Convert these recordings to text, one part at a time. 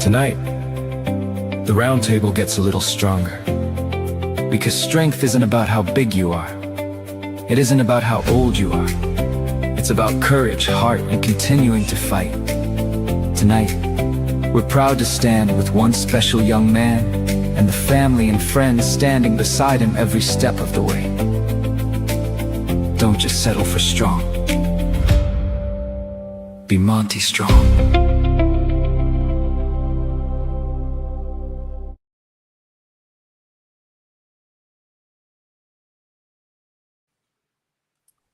Tonight, the Roundtable gets a little stronger. Because strength isn't about how big you are. It isn't about how old you are. It's about courage, heart, and continuing to fight. Tonight, we're proud to stand with one special young man and the family and friends standing beside him every step of the way. Don't just settle for strong. Be Monte strong.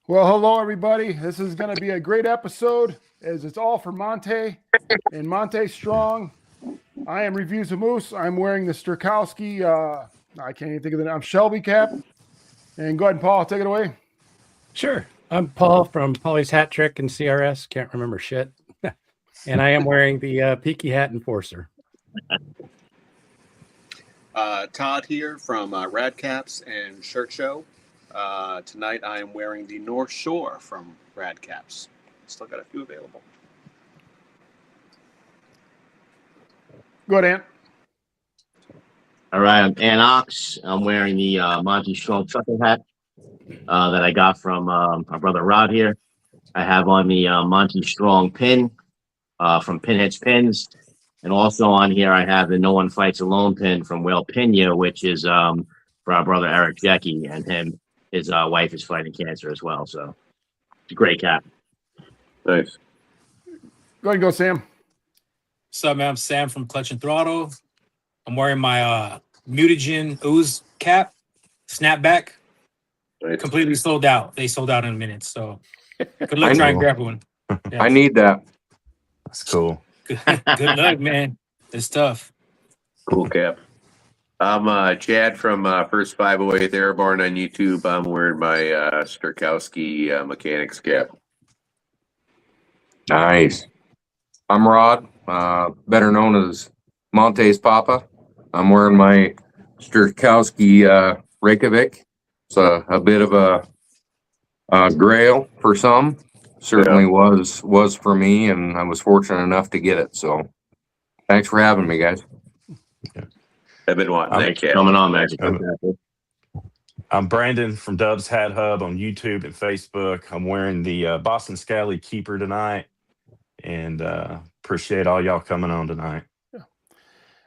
Well, hello, everybody. This is going to be a great episode, as it's all for Monte and Monte Strong. I am Reviews of Moose. I'm wearing the Sturkowski, I can't even think of the name, I'm Shelby cap. And go ahead, and Paul, take it away. Sure. I'm Paul from Polly's Hat Trick and CRS. Can't remember shit. And I am wearing the Peaky Hat Enforcer. Todd here from Radcaps and Shirt Show. Tonight I am wearing the North Shore from Radcaps. Still got a few available. Go ahead, Ant. All right, I'm Ant Ox. I'm wearing the Monte Strong trucker hat that I got from my brother Rod here. I have on the Monte Strong pin from Pinhead's Pins. And also on here, I have the No One Fights Alone pin from Will Pena, which is for our brother Eric Jecky, and his wife is fighting cancer as well. So it's a great cap. Nice. Go ahead and go, Sam. What's up, man? I'm Sam from Clutch and Throttle. I'm wearing my Mutagen Ooze cap, snapback. Nice. Completely sold out. They sold out in a minute. So good luck trying to grab one. Yeah. I need that. That's cool. Good luck, man. It's tough. Cool cap. I'm Chad from First 508 Airborne on YouTube. I'm wearing my Sturkowski mechanics cap. Nice. I'm Rod, better known as Monte's Papa. I'm wearing my Sturkowski Reykjavik. It's a bit of a grail for some. Certainly was for me, and I was fortunate enough to get it. So thanks for having me, guys. I've been wanting that cap. Coming on, Magic. I'm Brandon from Dub's Hat Hub on YouTube and Facebook. I'm wearing the Boston Scally Keeper tonight, and appreciate all y'all coming on tonight.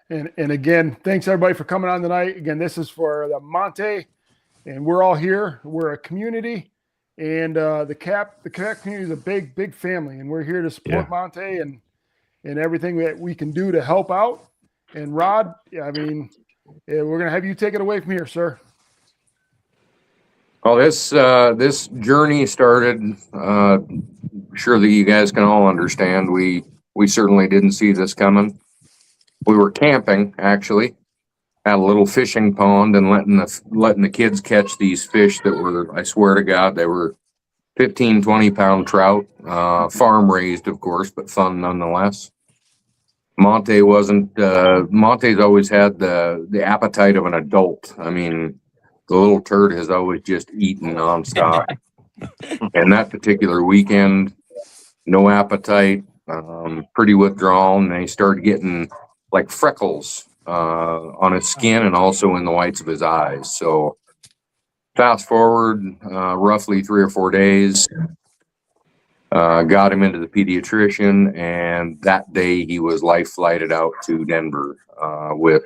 And again, thanks everybody for coming on tonight. Again, this is for the Monte, and we're all here. We're a community, and the cap community is a big family, and we're here to support Monte and everything that we can do to help out. And Rod, I mean, we're gonna have you take it away from here, sir. Well, this journey started. Sure that you guys can all understand. We certainly didn't see this coming. We were camping, actually, at a little fishing pond and letting the kids catch these fish that were, I swear to God, they were 15, 20-pound trout, farm raised, of course, but fun nonetheless. Monte's always had the appetite of an adult. I mean, the little turd has always just eaten nonstop. And that particular weekend, no appetite, pretty withdrawn, and he started getting like freckles on his skin and also in the whites of his eyes. So fast forward roughly 3 or 4 days, got him into the pediatrician, and that day he was life flighted out to Denver with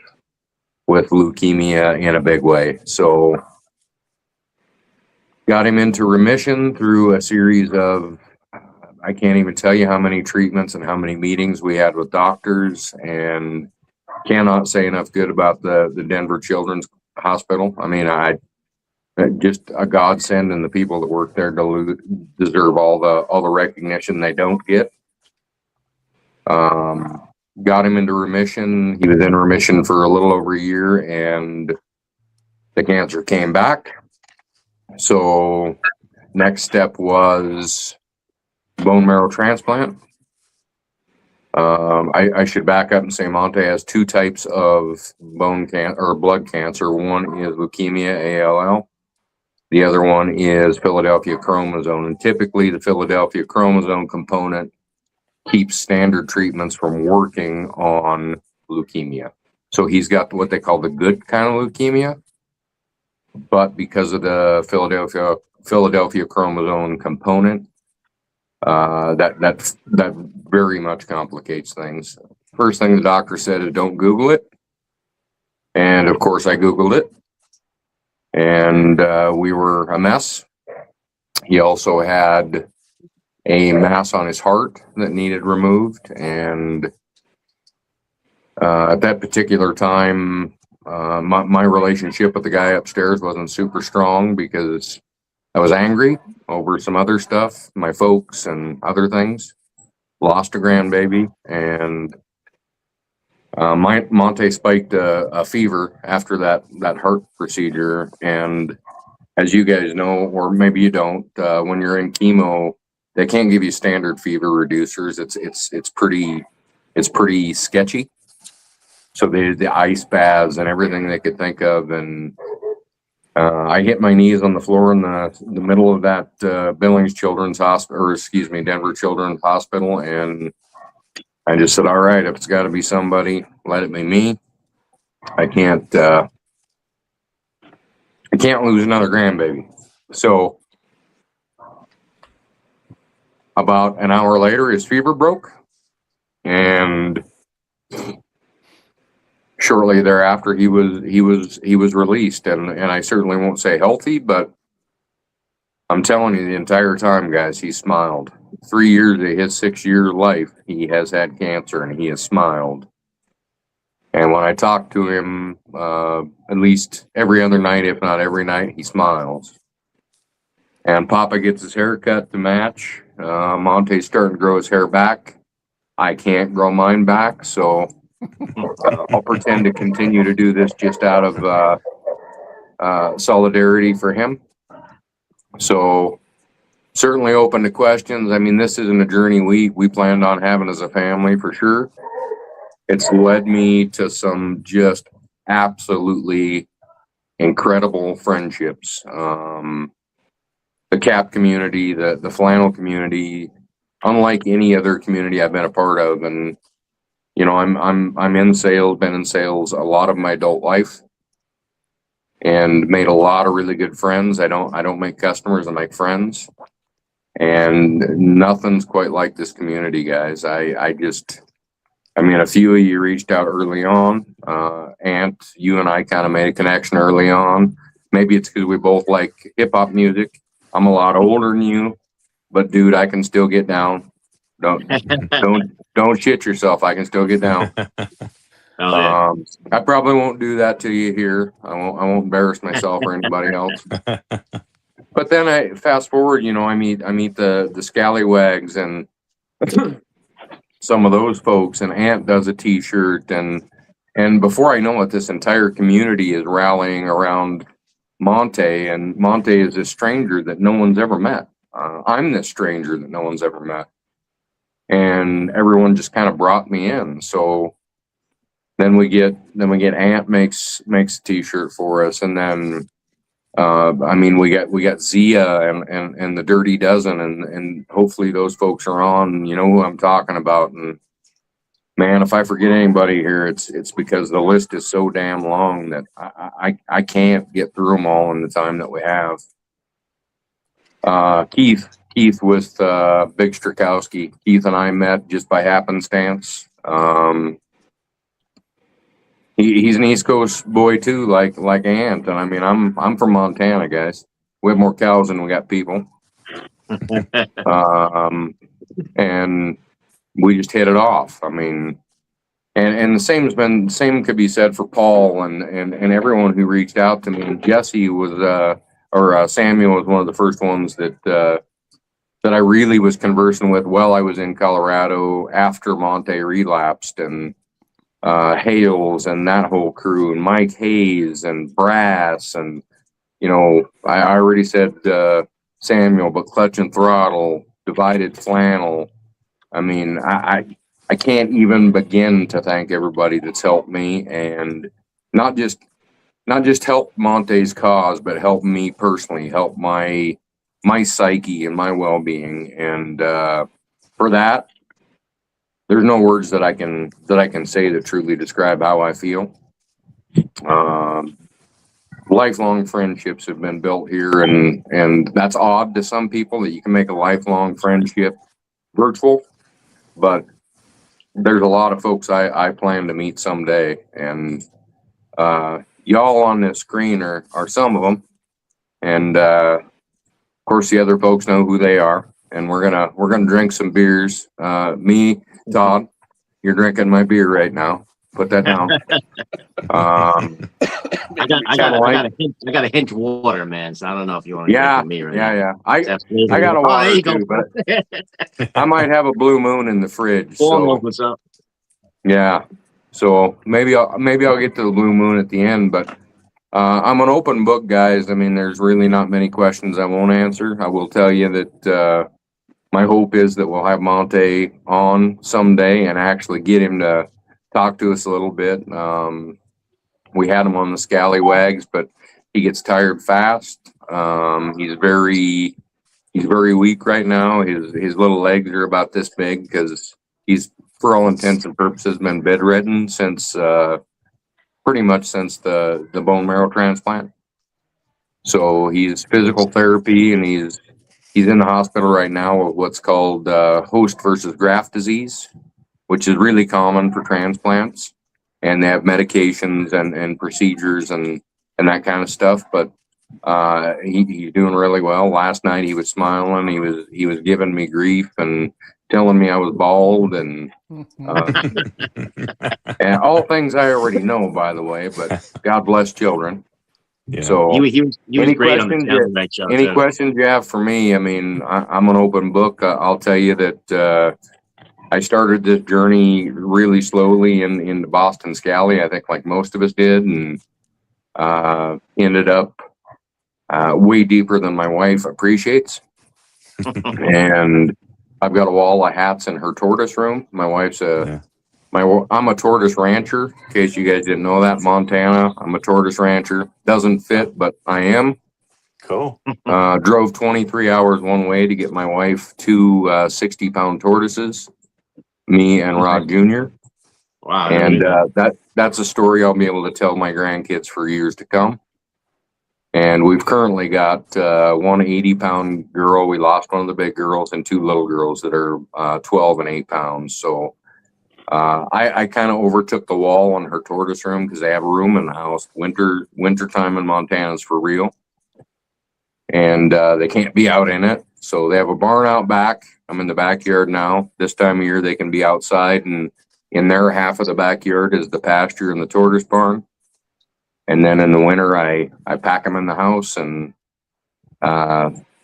leukemia in a big way. So got him into remission through a series of, I can't even tell you how many treatments and how many meetings we had with doctors, and cannot say enough good about the Denver Children's Hospital. I mean, just a godsend, and the people that work there deserve all the recognition they don't get. Got him into remission. He was in remission for a little over a year, and the cancer came back. So next step was bone marrow transplant. I should back up and say Monte has 2 types of blood cancer. One is leukemia, ALL. The other one is Philadelphia chromosome. And typically the Philadelphia chromosome component keeps standard treatments from working on leukemia. So he's got what they call the good kind of leukemia, but because of the Philadelphia chromosome component, that very much complicates things. First thing the doctor said is don't Google it, and of course I Googled it, and we were a mess. He also had a mass on his heart that needed removed, and at that particular time, my relationship with the guy upstairs wasn't super strong because I was angry over some other stuff, my folks and other things. Lost a grandbaby, and Monte spiked a fever after that heart procedure. And as you guys know, or maybe you don't, when you're in chemo, they can't give you standard fever reducers. It's pretty sketchy. So the ice baths and everything they could think of, and I hit my knees on the floor in the middle of that Billings Children's Hospital, or excuse me, Denver Children's Hospital, and I just said, all right, if it's got to be somebody, let it be me. I can't lose another grandbaby. So about an hour later, his fever broke, and shortly thereafter, he was released, and I certainly won't say healthy, but I'm telling you, the entire time, guys, he smiled. 3 years of his 6-year life, he has had cancer, and he has smiled. And when I talk to him, at least every other night, if not every night, he smiles. And Papa gets his hair cut to match. Monte's starting to grow his hair back. I can't grow mine back, so I'll pretend to continue to do this just out of solidarity for him. So certainly open to questions. I mean, this isn't a journey we planned on having as a family for sure. It's led me to some just absolutely incredible friendships. The CAP community, the flannel community, unlike any other community I've been a part of. And you know, I'm in sales, been in sales a lot of my adult life, and made a lot of really good friends. I don't make customers, I make friends. And nothing's quite like this community, guys. I mean, a few of you reached out early on. Ant, you and I kind of made a connection early on. Maybe it's because we both like hip hop music. I'm a lot older than you, but dude, I can still get down. Don't shit yourself. I can still get down. Oh, yeah. I probably won't do that to you here. I won't embarrass myself or anybody else. But then I fast forward, you know, I meet the scallywags and some of those folks, and Ant does a t-shirt, and before I know it, this entire community is rallying around Monte, and Monte is this stranger that no one's ever met. I'm this stranger that no one's ever met. And everyone just kind of brought me in. So then we get Ant makes a t-shirt for us, and then I mean we got Zia and the Dirty Dozen, and hopefully those folks are on. You know who I'm talking about. And man, if I forget anybody here, it's because the list is so damn long that I can't get through them all in the time that we have. Keith with Big Strakowski. Keith and I met just by happenstance. He's an East Coast boy too, like Ant. And I mean, I'm from Montana, guys. We have more cows than we got people. And we just hit it off. I mean, and the same could be said for Paul and everyone who reached out to me. And Jesse was Samuel was one of the first ones that I really was conversing with while I was in Colorado after Monte relapsed, and Hales and that whole crew, and Mike Hayes and Brass, and you know, I already said Samuel, but Clutch and Throttle, Divided Flannel. I mean, I can't even begin to thank everybody that's helped me, and not just help Monte's cause, but help me personally, help my psyche and my well-being. And for that, there's no words that I can say to truly describe how I feel. Lifelong friendships have been built here, and that's odd to some people that you can make a lifelong friendship virtual, but there's a lot of folks I plan to meet someday, and y'all on this screen are some of them, and of course the other folks know who they are, and we're gonna drink some beers. Me, Todd, you're drinking my beer right now. Put that down. I got a hint water, man. So I don't know if you want to drink with me right now. Yeah. I got a water too, but I might have a Blue Moon in the fridge. So what's up? yeah, so maybe I'll get to the Blue Moon at the end, but I'm an open book, guys. I mean, there's really not many questions I won't answer. I will tell you that my hope is that we'll have Monte on someday and actually get him to talk to us a little bit. We had him on the scallywags, but he gets tired fast. He's very weak right now. His little legs are about this big because he's, for all intents and purposes, been bedridden since pretty much since the bone marrow transplant. So he's physical therapy, and he's in the hospital right now with what's called host versus graft disease, which is really common for transplants. And they have medications and procedures and that kind of stuff. But he's doing really well. Last night he was smiling. He was giving me grief and telling me I was bald and and all things I already know, by the way. But God bless children. Yeah. So He was great on the Cadillac show. Any questions you have for me? I mean, I'm an open book. I'll tell you that I started this journey really slowly in the Boston Scally, I think like most of us did, and ended up way deeper than my wife appreciates. And I've got a wall of hats in her tortoise room. My wife's I'm a tortoise rancher, in case you guys didn't know that, Montana. I'm a tortoise rancher. Doesn't fit, but I am. Cool. Drove 23 hours one way to get my wife two 60-pound tortoises, me and Rod Jr. Wow. And that's a story I'll be able to tell my grandkids for years to come. And we've currently got one 80-pound girl. We lost one of the big girls and two little girls that are 12 and 8 pounds. So I kind of overtook the wall on her tortoise room because they have room in the house. Winter time in Montana is for real. And they can't be out in it. So they have a barn out back. I'm in the backyard now. This time of year, they can be outside, and in their half of the backyard is the pasture and the tortoise barn. And then in the winter, I pack them in the house and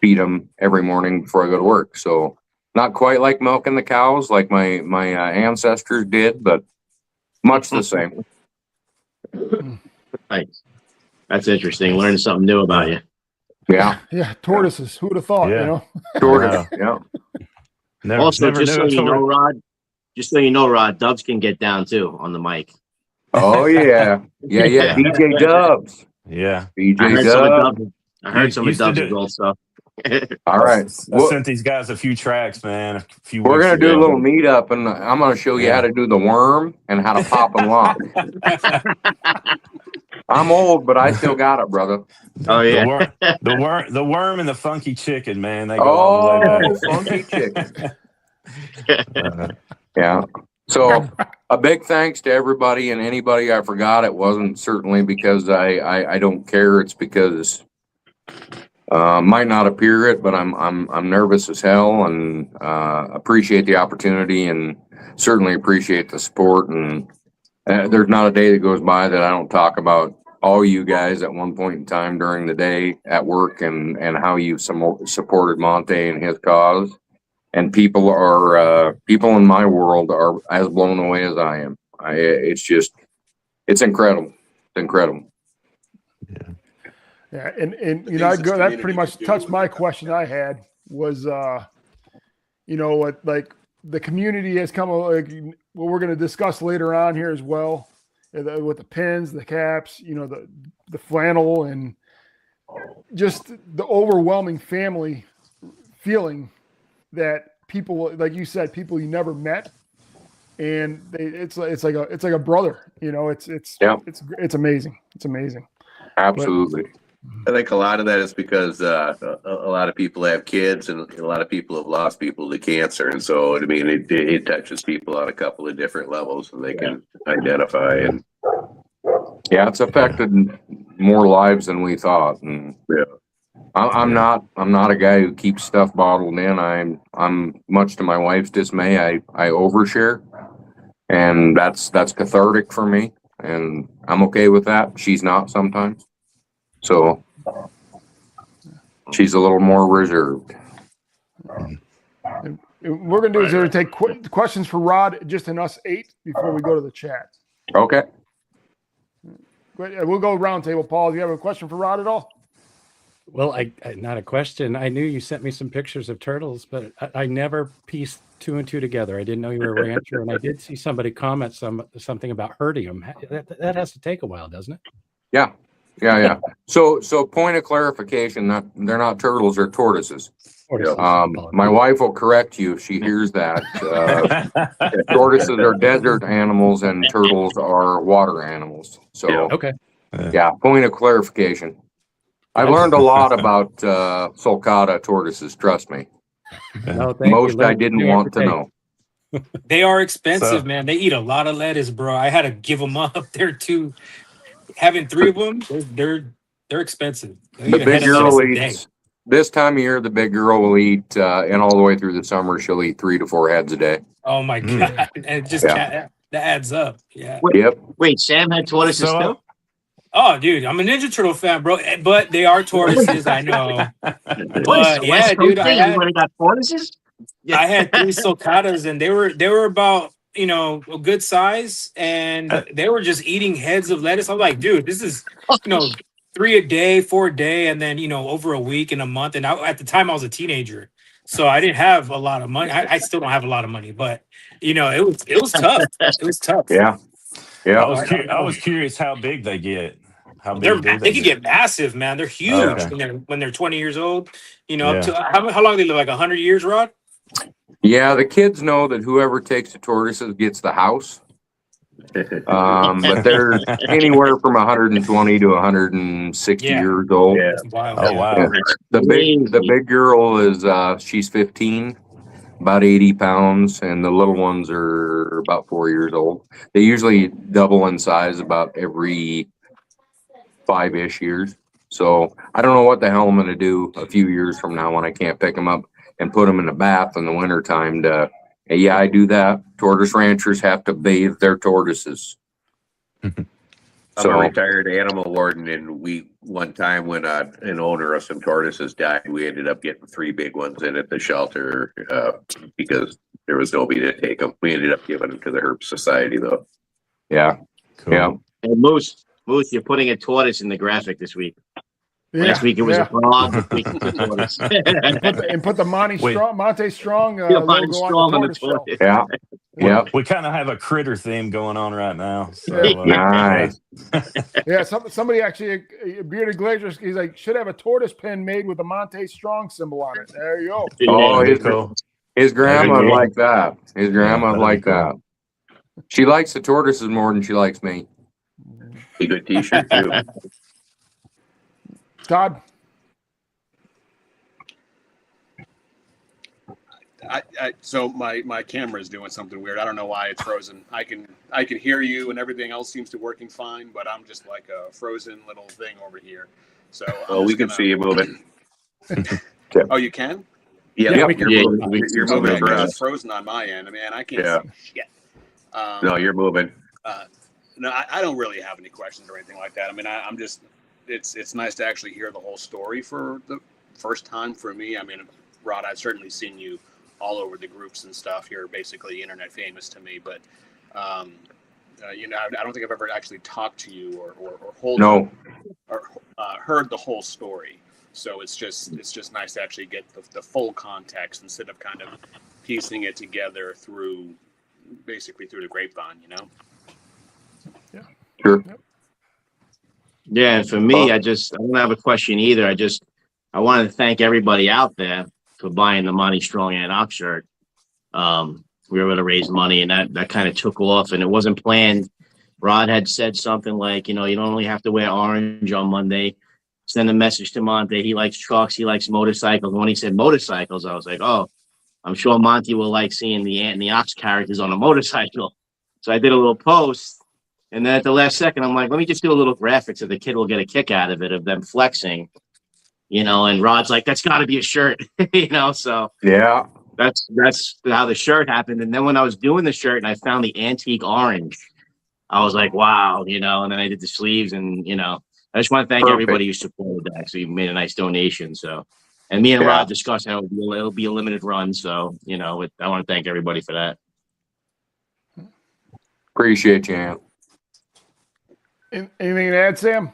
feed them every morning before I go to work. So not quite like milking the cows like my ancestors did, but much the same. Nice. That's interesting. Learning something new about you. Yeah. Yeah, tortoises. Who would have thought? Yeah. You know, Tortoise. Yeah. Also, never just knew so a you know, tortoise. Rod, just so you know, Rod, Dubs can get down too on the mic. Oh yeah. Yeah. DJ Dubs. Yeah. DJ Dubs. I heard some of Used to Dubs' do- old stuff. All right. I sent these guys a few tracks, man. We're going to do a little meetup, and I'm going to show you how to do the worm and how to pop and lock. I'm old, but I still got it, brother. Oh yeah. The worm and the funky chicken, man. They go all the way back. Funky chicken. Yeah. So a big thanks to everybody and anybody I forgot. It wasn't certainly because I don't care. It's because might not appear it, but I'm nervous as hell, and appreciate the opportunity and certainly appreciate the support. And there's not a day that goes by that I don't talk about all you guys at one point in time during the day at work, and how you supported Monte and his cause. And people in my world are as blown away as I am. It's incredible. It's incredible. yeah, and you know, that pretty much touched my question I had was, you know, what, like the community has come, like what we're going to discuss later on here as well, with the pins, the caps, you know, the flannel, and just the overwhelming family feeling that people, like you said, people you never met, and it's like a brother. It's amazing. It's amazing. Absolutely. I think a lot of that is because a lot of people have kids, and a lot of people have lost people to cancer, and so I mean it touches people on a couple of different levels, and they can identify. And yeah, it's affected more lives than we thought. And I'm not a guy who keeps stuff bottled in. I'm much to my wife's dismay. I overshare, and that's cathartic for me, and I'm okay with that. She's not sometimes. So she's a little more reserved. And we're going to do is we're going to take questions for Rod, just in us 8, before we go to the chat. Okay. We'll go roundtable. Paul, do you have a question for Rod at all? Well, I not a question. I knew you sent me some pictures of turtles, but I never pieced 2 and 2 together. I didn't know you were a rancher, and I did see somebody comment something about herding them. That has to take a while, doesn't it? Yeah. So point of clarification, they're not turtles, they're tortoises. My wife will correct you if she hears that. Tortoises are desert animals and turtles are water animals. So okay. Yeah, point of clarification. I've learned a lot about sulcata tortoises, trust me. No, most I didn't want to know. They are expensive, man. They eat a lot of lettuce, bro. I had to give them up. They're too. Having 3 of them, they're expensive. The big girl eats this time of year. The big girl will eat, and all the way through the summer, she'll eat 3 to 4 heads a day. Oh my god! And it just that adds up. Yeah. Wait, Sam had tortoises too? Oh, dude, I'm a Ninja Turtle fan, bro. But they are tortoises, I know. But yeah, dude, I got tortoises. I had 3 sulcatas, and they were about a good size, and they were just eating heads of lettuce. I'm like, dude, this is 3 a day, 4 a day, and then over a week and a month. And at the time I was a teenager, so I didn't have a lot of money. I still don't have a lot of money, but it was tough. It was tough. Yeah. I was curious how big they get. How big they can get massive, man. They're huge when they're 20 years old. Up to how long they live? Like 100 years, Rod? Yeah, the kids know that whoever takes the tortoises gets the house. But they're anywhere from 120 to 160 years old. Yeah. Oh wow. Yeah. The big girl is she's 15, about 80 pounds, and the little ones are about 4 years old. They usually double in size about every 5-ish years. So I don't know what the hell I'm going to do a few years from now when I can't pick them up and put them in a bath in the wintertime I do that. Tortoise ranchers have to bathe their tortoises. I'm a retired animal warden, and one time when an owner of some tortoises died, we ended up getting 3 big ones in at the shelter because there was nobody to take them. We ended up giving them to the Herp Society, though. Yeah. Cool. Yeah. And Moose, you're putting a tortoise in the graphic this week. Last week it was a frog. This week it's a tortoise. and put the Monte Strong Monte logo Strong on the tortoise shell. Yeah. We kind of have a critter theme going on right now. So, nice. Yeah, somebody actually, Bearded Glacier, he's like, should have a tortoise pen made with the Monte Strong symbol on it. There you go. Oh, his grandma like that. His grandma like that. She likes the tortoises more than she likes me. A good T-shirt too. Todd? So my camera is doing something weird. I don't know why it's frozen. I can hear you, and everything else seems to be working fine, but I'm just like a frozen little thing over here. So we can see you moving. Oh, you can? Yeah, we can. you're moving for us. It's frozen on my end. I mean, I can't see shit. No, you're moving. No, I don't really have any questions or anything like that. I mean, I'm just. It's nice to actually hear the whole story for the first time for me. I mean, Rod, I've certainly seen you all over the groups and stuff. You're basically internet famous to me, but I don't think I've ever actually talked to you or heard the whole story. So it's just nice to actually get the full context instead of kind of piecing it together through the grapevine, Yeah. Sure. Yep. Yeah, and for me, I don't have a question either. I wanted to thank everybody out there for buying the Monte Strong and Ox shirt. we were able to raise money, and that kind of took off, and it wasn't planned. Rod had said something like, you don't only have to wear orange on Monday. Send a message to Monte. He likes trucks. He likes motorcycles. And when he said motorcycles, I was like, oh, I'm sure Monte will like seeing the Ant and the Ox characters on a motorcycle. So I did a little post. And then at the last second, I'm like, let me just do a little graphic so the kid will get a kick out of it, of them flexing, and Rod's like, that's got to be a shirt, so Yeah. that's how the shirt happened. And then when I was doing the shirt and I found the antique orange, I was like, wow, and then I did the sleeves, and, I just want to thank everybody who supported that. So you made a nice donation. So, and me and Rod discussed how it'll be a limited run. So, I want to thank everybody for that. Appreciate you, Ant. Anything to add, Sam?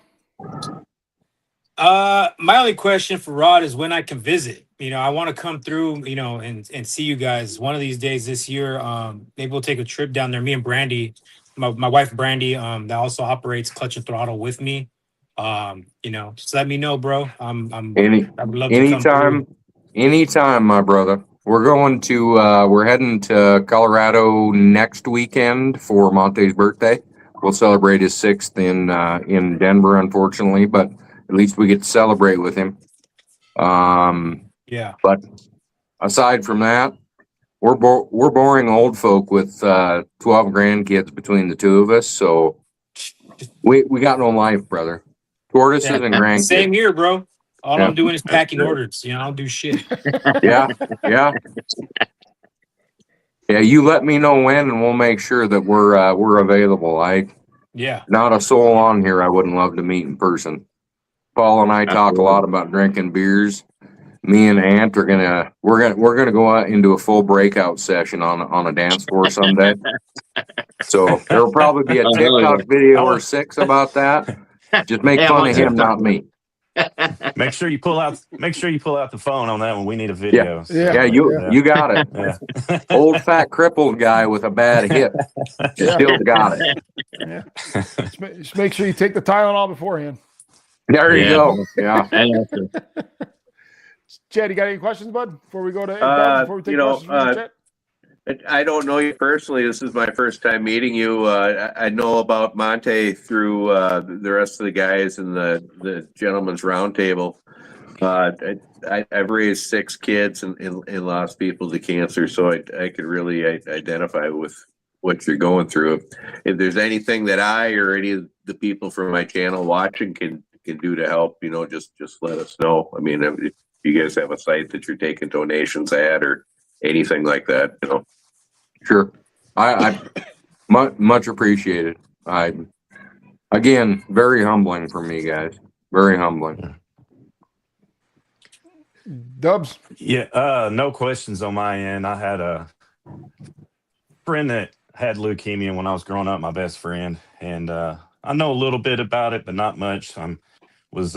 My only question for Rod is when I can visit. I want to come through, and see you guys one of these days this year. Maybe we'll take a trip down there. Me and Brandy, my wife Brandy, that also operates Clutch and Throttle with me. Just let me know, bro. I would love to come through. Anytime, my brother. We're heading to Colorado next weekend for Monte's birthday. We'll celebrate his 6th in Denver, unfortunately, but at least we get to celebrate with him. Yeah. But aside from that, we're boring old folk with 12 grandkids between the two of us, so we got no life, brother. Tortoises and grandkids. Same here, bro. All I'm doing is packing orders. I don't do shit. Yeah. Yeah, you let me know when, and we'll make sure that we're available. Not a soul on here I wouldn't love to meet in person. Paul and I talk a lot about drinking beers. Me and Ant are we're gonna go out into a full breakout session on a dance floor someday. So there'll probably be a TikTok video or 6 about that. Just make fun of him, not me. Make sure you pull out the phone on that one. We need a video. You got it. Yeah. Old fat crippled guy with a bad hip. Still got it. Yeah. Just make sure you take the Tylenol beforehand. There you go. Yeah. Chad, you got any questions, bud? Before we go to before we take questions from the chat? I don't know you personally. This is my first time meeting you. I know about Monte through the rest of the guys in the Gentleman's Roundtable. I've raised 6 kids and lost people to cancer, so I could really identify with what you're going through. If there's anything that I or any of the people from my channel watching can do to help, just let us know. I mean, if you guys have a site that you're taking donations at or anything like that, Sure. I much appreciated. Again, very humbling for me, guys. Very humbling. Dubs? Yeah, no questions on my end. I had a friend that had leukemia when I was growing up, my best friend, and I know a little bit about it, but not much. Was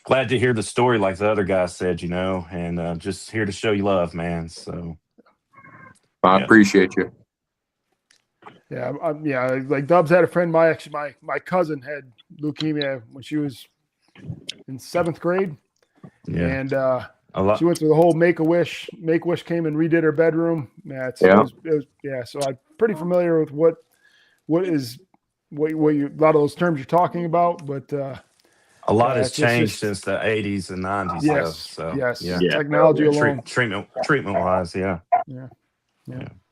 glad to hear the story like the other guy said, and just here to show you love, man. So I appreciate you. Yeah, like Dubs had a friend. My cousin had leukemia when she was in 7th grade, and she went through the whole Make-A-Wish. Make-A-Wish came and redid her bedroom. So I'm pretty familiar with what you a lot of those terms you're talking about, but a lot has changed since the 80s and 90s. Yes, so, technology alone. Treatment wise, Yeah.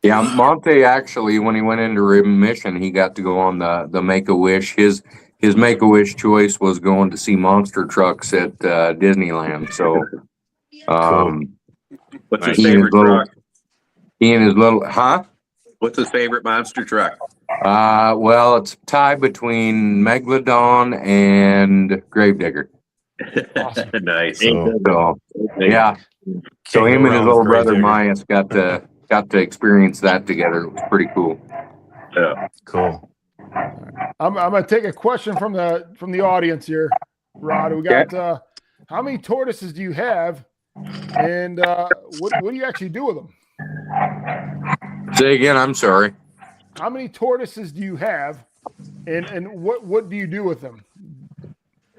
Yeah, Monte actually, when he went into remission, he got to go on the Make-A-Wish. His Make-A-Wish choice was going to see monster trucks at Disneyland. So, what's his favorite truck? He and his little, What's his favorite monster truck? Well, it's a tie between Megalodon and Gravedigger. Awesome. Nice. So, yeah. So him and his little brother Myas got to experience that together. It was pretty cool. Yeah. Cool. I'm gonna take a question from the audience here, Rod. We got how many tortoises do you have, and what do you actually do with them? Say again. I'm sorry. How many tortoises do you have, and what do you do with them?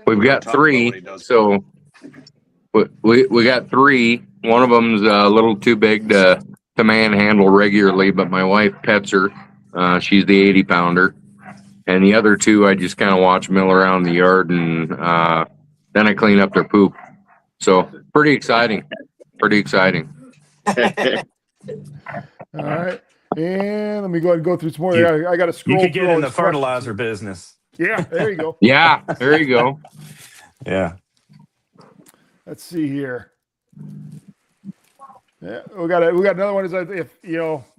We've got 3. So we got 3. One of them's a little too big to to manhandle regularly, but my wife pets her. She's the 80 pounder. And the other two, I just kind of watch mill around the yard, and then I clean up their poop. So pretty exciting. Pretty exciting. All right. And let me go ahead and go through some more. You- I got to You scroll could through get all in the these questions fertilizer here. business. Yeah, there you go. Yeah, there you go. Yeah. Let's see here. Yeah, we got another one. Is that if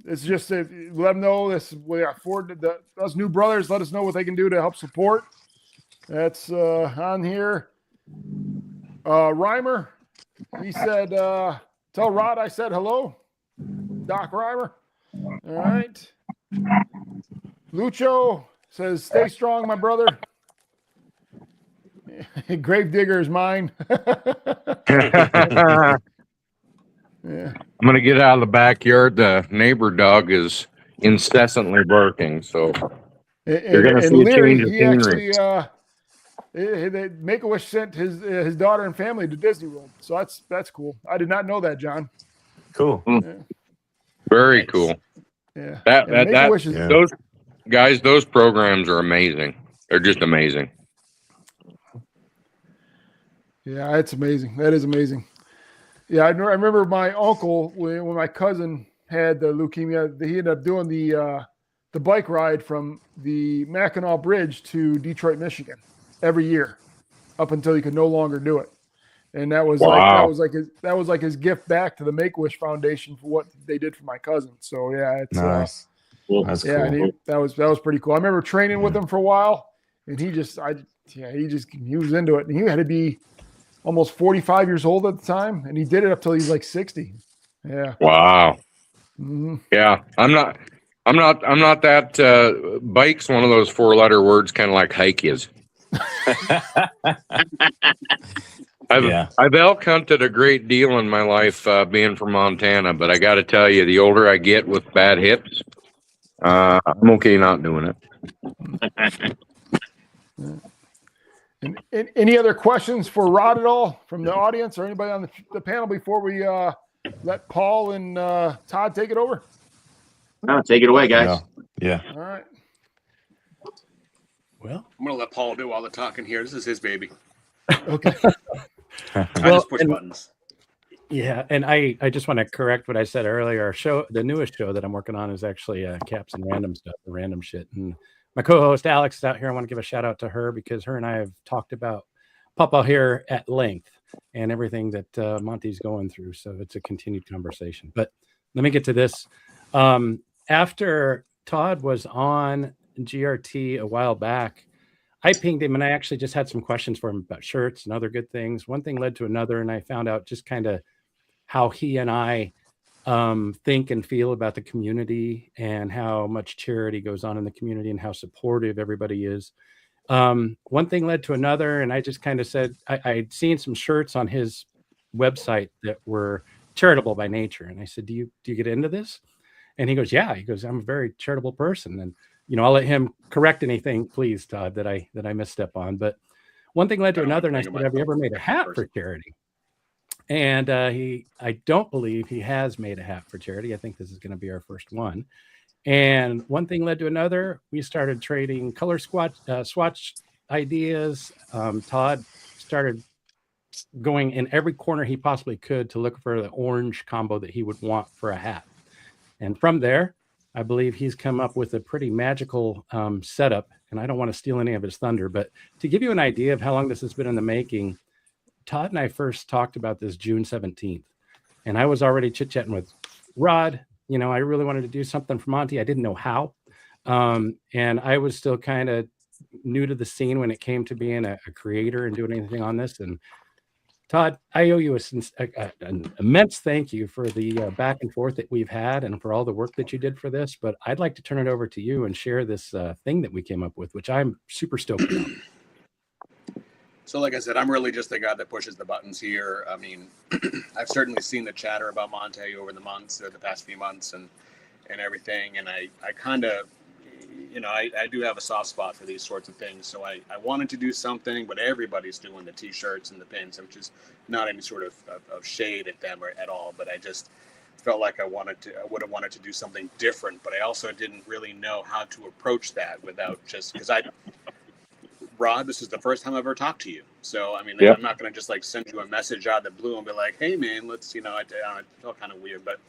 it's just let them know this. We got us new brothers. Let us know what they can do to help support. That's on here. Reimer, he said, "Tell Rod I said hello." Doc Reimer. All right. Lucho says, "Stay strong, my brother." Gravedigger is mine. Yeah. I'm going to get out of the backyard. The neighbor dog is incessantly barking. So you're going to see a Leary, change of he scenery. actually, Make-A-Wish sent his daughter and family to Disney World. So that's cool. I did not know that, John. Cool. Yeah. Very cool. Yeah. That is those guys, those programs are amazing. They're just amazing. Yeah, it's amazing. That is amazing. Yeah, I remember my uncle when my cousin had the leukemia. He ended up doing the bike ride from the Mackinac Bridge to Detroit, Michigan, every year, up until he could no longer do it. And that was like his gift back to the Make-A-Wish Foundation for what they did for my cousin. So yeah, it's Nice. That's yeah, cool. and that was pretty cool. I remember training with him for a while, and he was into it, and he had to be almost 45 years old at the time, and he did it up till he was like 60. Yeah. Wow. Mm-hmm. Yeah, I'm not that. Bike's one of those 4-letter words, kind of like hike is. I've elk hunted a great deal in my life, being from Montana, but I got to tell you, the older I get with bad hips, I'm okay not doing it. And any other questions for Rod at all from the audience or anybody on the panel before we let Paul and Todd take it over? No, take it away, guys. Yeah. All right. Well, I'm gonna let Paul do all the talking here. This is his baby. Okay. I just push buttons. Yeah, and I just want to correct what I said earlier. The newest show that I'm working on is actually Caps and Random Stuff, the random shit. And my co-host Alex is out here. I want to give a shout out to her because her and I have talked about Papa here at length and everything that Monte's going through. So it's a continued conversation. But let me get to this. After Todd was on GRT a while back, I pinged him and I actually just had some questions for him about shirts and other good things. One thing led to another, and I found out just kind of how he and I think and feel about the community and how much charity goes on in the community and how supportive everybody is. One thing led to another, and I just kind of said I'd seen some shirts on his website that were charitable by nature, and I said, "Do you get into this?" And he goes, "Yeah." He goes, "I'm a very charitable person," and I'll let him correct anything, please, Todd, that I misstep on. But one thing led to another, and I said, "Have you ever made a hat for charity?" And I don't believe he has made a hat for charity. I think this is going to be our first one. And one thing led to another. We started trading color swatch ideas. Todd started going in every corner he possibly could to look for the orange combo that he would want for a hat. And from there, I believe he's come up with a pretty magical setup. And I don't want to steal any of his thunder, but to give you an idea of how long this has been in the making, Todd and I first talked about this June 17th. And I was already chit-chatting with Rod. I really wanted to do something for Monte. I didn't know how. And I was still kind of new to the scene when it came to being a creator and doing anything on this. And Todd, I owe you an immense thank you for the back and forth that we've had and for all the work that you did for this. But I'd like to turn it over to you and share this thing that we came up with, which I'm super stoked about. So like I said, I'm really just the guy that pushes the buttons here. I mean, I've certainly seen the chatter about Monte over the past few months and everything. And I kind of, I do have a soft spot for these sorts of things. So I wanted to do something, but everybody's doing the t-shirts and the pins, which is not any sort of shade at them or at all. But felt like I would have wanted to do something different, but I also didn't really know how to approach that without just because Rod, this is the first time I've ever talked to you. So, I mean, Yep. I'm not going to just like send you a message out of the blue and be like, hey, man, let's, I felt kind of weird. But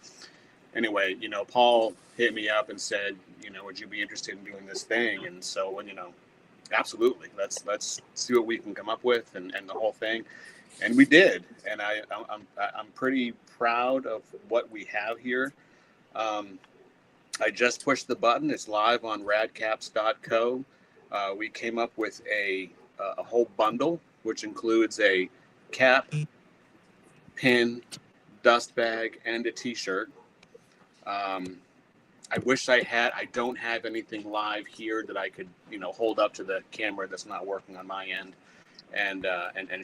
anyway, Paul hit me up and said, would you be interested in doing this thing? And so, absolutely. Let's see what we can come up with and the whole thing. And we did. And I'm pretty proud of what we have here. I just pushed the button. It's live on radcaps.co. We came up with a whole bundle, which includes a cap, pin, dust bag, and a t-shirt. I wish I don't have anything live here that I could, hold up to the camera that's not working on my end and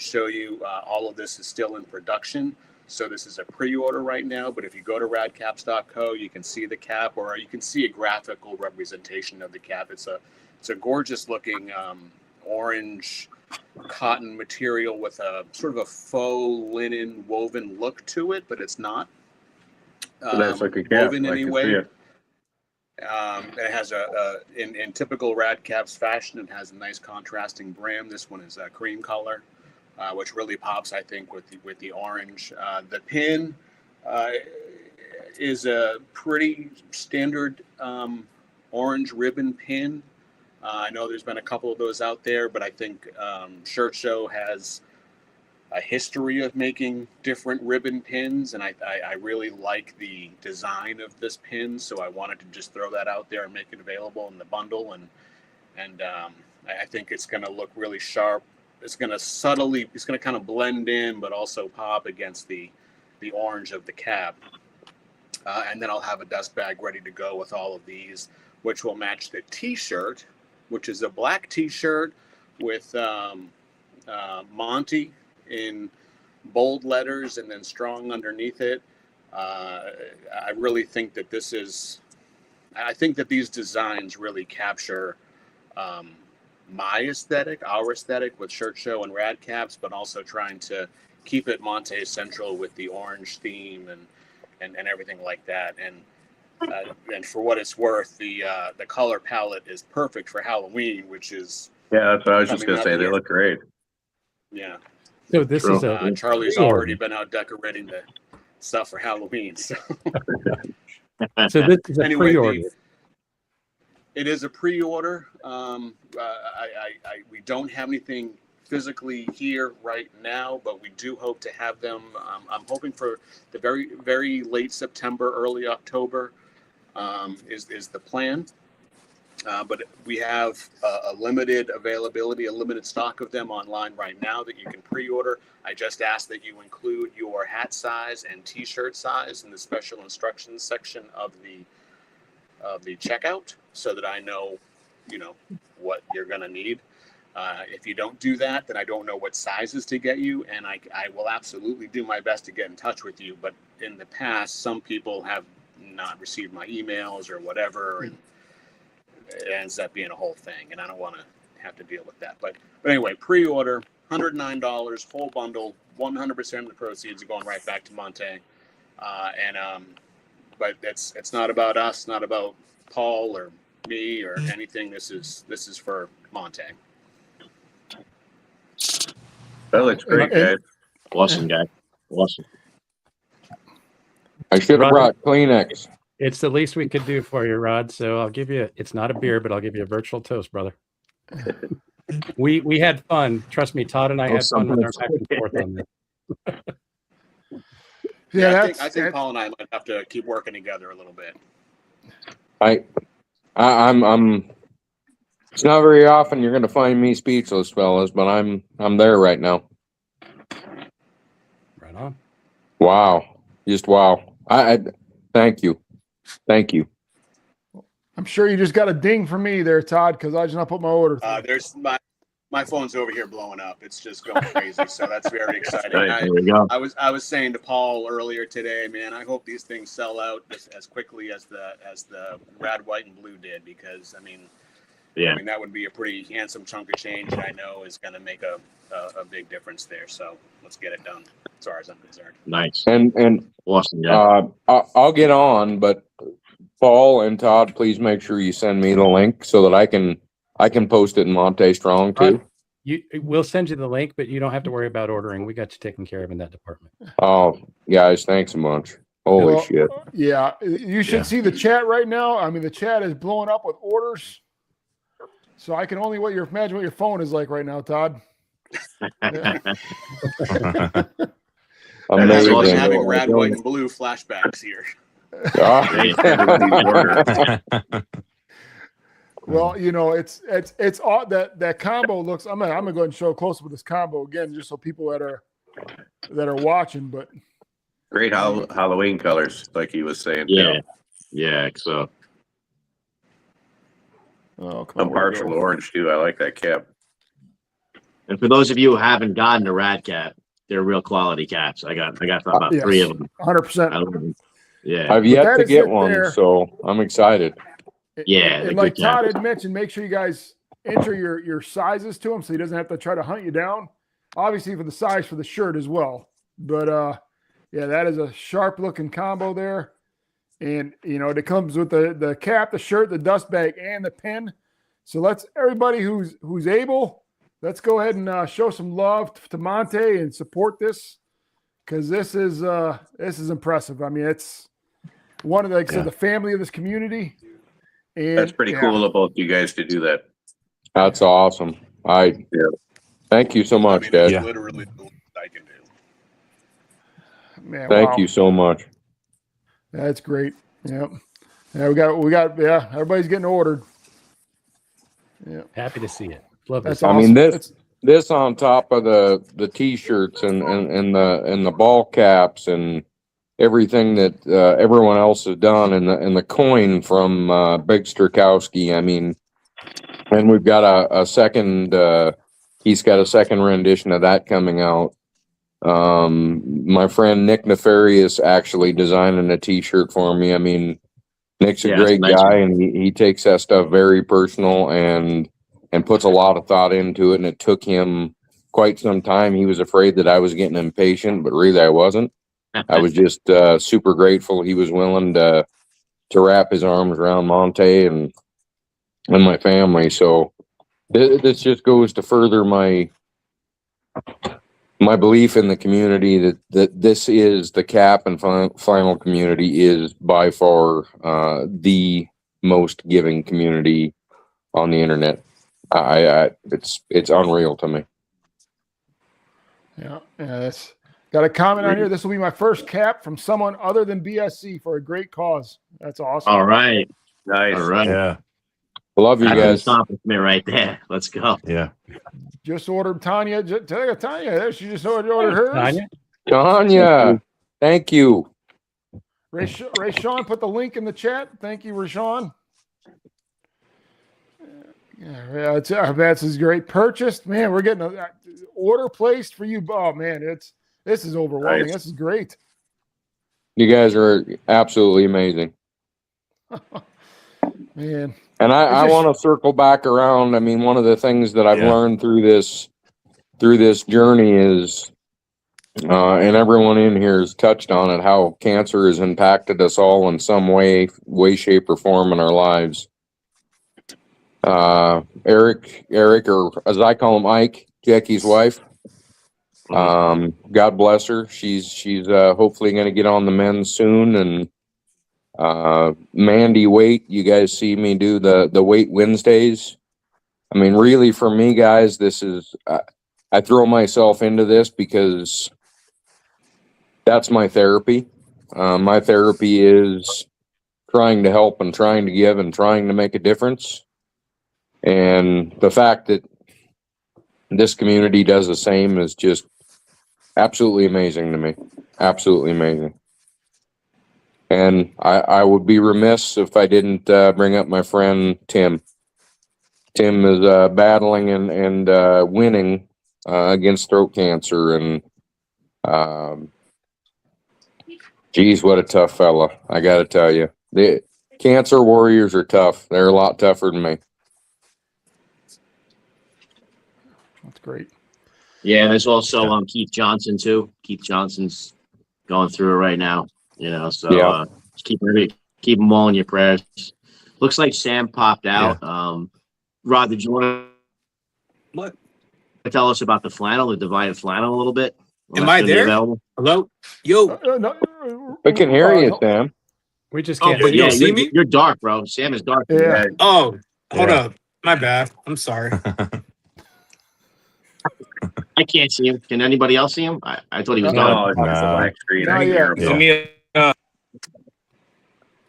show you. All of this is still in production. So this is a pre-order right now, but if you go to radcaps.co, you can see the cap, or you can see a graphical representation of the cap. It's a gorgeous looking orange cotton material with a sort of a faux linen woven look to it, but it's not That's like a cap. woven I can anyway. see it. It has in typical Rad Caps fashion, it has a nice contrasting brim. This one is a cream color, which really pops, I think, with the orange. The pin is a pretty standard orange ribbon pin. I know there's been a couple of those out there, but I think Shirt Show has a history of making different ribbon pins, and I really like the design of this pin, so I wanted to just throw that out there and make it available in the bundle, and I think it's going to look really sharp. It's going to kind of blend in, but also pop against the orange of the cap. And then I'll have a dust bag ready to go with all of these, which will match the t-shirt, which is a black t-shirt with Monte in bold letters and then strong underneath it. I really think that I think that these designs really capture my aesthetic, our aesthetic with Shirt Show and Rad Caps, but also trying to keep it Monte central with the orange theme and everything like that. And for what it's worth, the color palette is perfect for Halloween, which is Yeah, that's what I was just gonna say. They look great. Yeah. So this is Charlie's already been out decorating the stuff for Halloween. So, so this is a anyway, pre-order. it is a pre-order. We don't have anything physically here right now, but we do hope to have them. I'm hoping for the very, very late September, early October is the plan. But we have a limited availability, a limited stock of them online right now that you can pre-order. I just ask that you include your hat size and t-shirt size in the special instructions section of the checkout, so that I know, what you're going to need. If you don't do that, then I don't know what sizes to get you, and I will absolutely do my best to get in touch with you. But in the past, some people have not received my emails or whatever, and it ends up being a whole thing, and I don't want to have to deal with that. But anyway, pre-order, $109, whole bundle, 100% of the proceeds are going right back to Monte. But it's not about us, not about Paul or me or anything. This is for Monte. That looks great, guys. Awesome, guy. Awesome. I should have Rod, brought Kleenex. it's the least we could do for you, Rod. So I'll give you. It's not a beer, but I'll give you a virtual toast, brother. We had fun. Trust me, Todd and I had fun with our back and forth on this. Yeah, I think Paul and I might have to keep working together a little bit. I'm. It's not very often you're going to find me speechless, fellas, but I'm there right now. Right on. Wow, just wow. I thank you. I'm sure you just got a ding from me there, Todd, because I just not put my order through. There's my phone's over here blowing up. It's just going crazy. So that's very exciting. There we go. I was saying to Paul earlier today, man, I hope these things sell out as quickly as the red, white, and blue did, because I mean, Yeah. I mean, that would be a pretty handsome chunk of change that I know is going to make a big difference there. So let's get it done as far as I'm concerned. Nice. And Awesome. Yeah. I'll get on, but Paul and Todd, please make sure you send me the link so that I can post it in Monte Strong too. We'll send you the link, but you don't have to worry about ordering. We got you taken care of in that department. Oh, guys, thanks a bunch. Holy Well, shit. Yeah, you should see the chat right now. I mean, the chat is blowing up with orders. So I can only imagine what your phone is like right now, Todd. I'm Amazing. having red, white, and blue flashbacks here. Well, it's odd that combo looks. I'm gonna go ahead and show close up with this combo again, just so people that are watching. But Great Halloween colors, like he was saying. Yeah. Yeah. So I'm partial orange too. I like that cap. and for those of you who haven't gotten a rat cap, they're real quality caps. I got about 3 of them. 100%. Yeah. I've yet to is get it one, there. so I'm excited. Yeah, And they're like good Todd caps. had mentioned, make sure you guys enter your sizes to him so he doesn't have to try to hunt you down. Obviously for the size for the shirt as well. But yeah, that is a sharp looking combo there. And it comes with the cap, the shirt, the dust bag, and the pin. So let's everybody who's able, let's go ahead and show some love to Monte and support this, because this is impressive. I mean, it's one of the the family of this community. And That's pretty cool of both you guys to do that. That's awesome. Thank you so much, That's Dad. literally the least I can do. Man, Thank wow. you so much. That's great. Yep. Yeah, we got everybody's getting ordered. Yeah. Happy to see it. Love That's this. awesome. I mean, this on top of the t-shirts and the ball caps and everything that everyone else has done, and the coin from Big Sterkowski. I mean, and we've got a second. He's got a second rendition of that coming out. My friend Nick Nefarious actually designing a t-shirt for me. I mean, Nick's a great guy, and he takes that stuff very personal and puts a lot of thought into it. And it took him quite some time. He was afraid that I was getting impatient, but really I wasn't. I was just super grateful he was willing to wrap his arms around Monte and my family. So this just goes to further my belief in the community that this is the cap and flannel community is by far the most giving community on the internet. It's unreal to me. Yeah, that's got a comment on here. This will be my first cap from someone other than BSC for a great cause. That's awesome. All right. Nice. All right. Yeah. Love you That's an guys. accomplishment right there. Let's go. Yeah. Just ordered Tanya. Tanya, she just ordered hers. Tanya? Thank you. Rayshawn put the link in the chat. Thank you, Rayshawn. Yeah, that's a great purchase. Man, we're getting an order placed for you. Oh man, this is overwhelming. Nice. This is great. You guys are absolutely amazing. Man. And I want to circle back around. I mean, one of the things that I've learned through this journey is, and everyone in here has touched on it, how cancer has impacted us all in some way, shape, or form in our lives. Eric, or as I call him, Ike, Jackie's wife. God bless her. She's hopefully going to get on the mend soon. And Mandy Weight, you guys see me do the Weight Wednesdays. I mean, really, for me, guys, this is I throw myself into this because that's my therapy. My therapy is trying to help and trying to give and trying to make a difference. And the fact that this community does the same is just absolutely amazing to me. Absolutely amazing. And I would be remiss if I didn't bring up my friend Tim. Tim is battling and winning against throat cancer. And geez, what a tough fella. I got to tell you. The cancer warriors are tough. They're a lot tougher than me. That's great. Yeah, and there's also Keith Johnson too. Keith Johnson's going through it right now. So Yeah. just keep them all in your prayers. Looks like Sam popped out. Rod, did you want to tell us about the flannel, the divided flannel, a little bit? Well, Am I there? Available? Hello? Yo. We can hear you, Sam. We just Oh, can't. but you don't see me? You're dark, bro. Sam is dark. Yeah. Oh, hold Yeah. up. My bad. I'm sorry. I can't see him. Can anybody else see him? I thought he was gone. No, it's just a black screen. Not I can hear him. Give me a,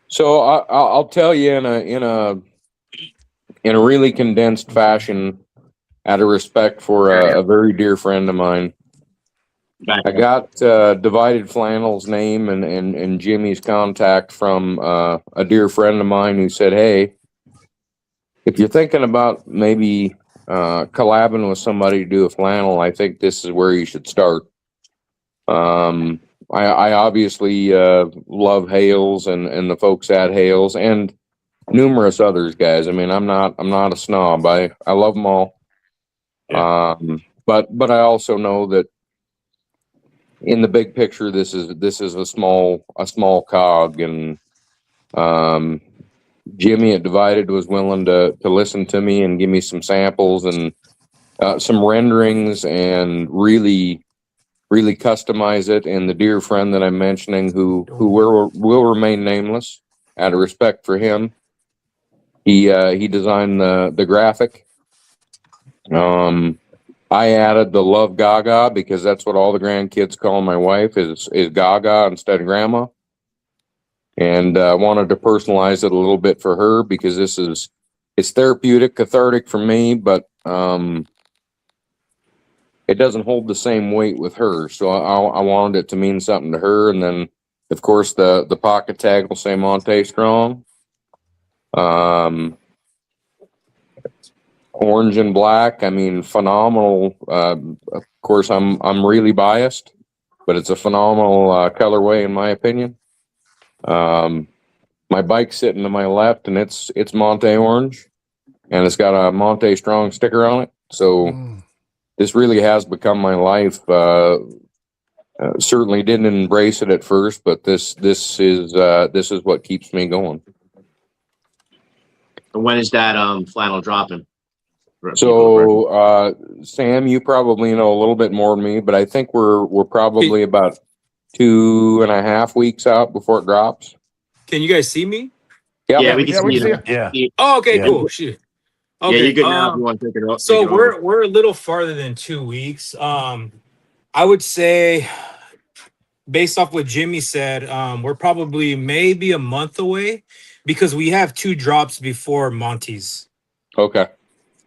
So I'll tell you in a really condensed fashion, out of respect for a very dear friend of mine. I got Divided Flannel's name and Jimmy's contact from a dear friend of mine who said, "Hey, if you're thinking about maybe collabing with somebody to do a flannel, I think this is where you should start." I obviously love Hales and the folks at Hales and numerous others, guys. I mean, I'm not a snob. I love them all. But I also know that in the big picture, this is a small cog, and Jimmy at Divided was willing to listen to me and give me some samples and some renderings and really customize it. And the dear friend that I'm mentioning, who will remain nameless out of respect for him, he designed the graphic. I added the Love Gaga because that's what all the grandkids call my wife is Gaga instead of Grandma. And wanted to personalize it a little bit for her because it's therapeutic, cathartic for me, but it doesn't hold the same weight with her. So I wanted it to mean something to her. And then, of course, the pocket tag will say Monte Strong. Orange and black. I mean, phenomenal. Of course, I'm really biased, but it's a phenomenal colorway in my opinion. My bike's sitting to my left, and it's Monte Orange, and it's got a Monte Strong sticker on it. So this really has become my life. Certainly didn't embrace it at first, but this is what keeps me going. And when is that flannel dropping? So, Sam, you probably know a little bit more than me, but I think we're probably about 2.5 weeks out before it drops. Can you guys see me? Yep. Yeah, we can see you. Yeah. Oh, okay, Yeah. cool. Shit. Okay. Yeah, you're good now if you want to take it off. So we're a little farther than 2 weeks. I would say, based off what Jimmy said, we're probably maybe a month away because we have 2 drops before Monte's. Okay.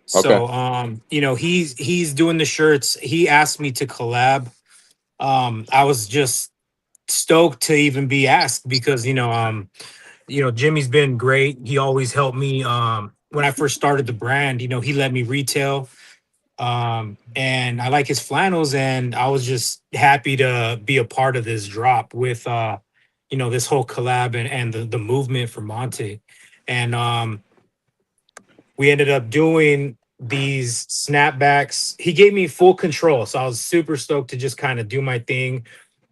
So he's doing the shirts. He asked me to collab. I was just stoked to even be asked because Jimmy's been great. He always helped me when I first started the brand. He let me retail. And I like his flannels, and I was just happy to be a part of this drop with this whole collab and the movement for Monte. And we ended up doing these snapbacks. He gave me full control, so I was super stoked to just kind of do my thing.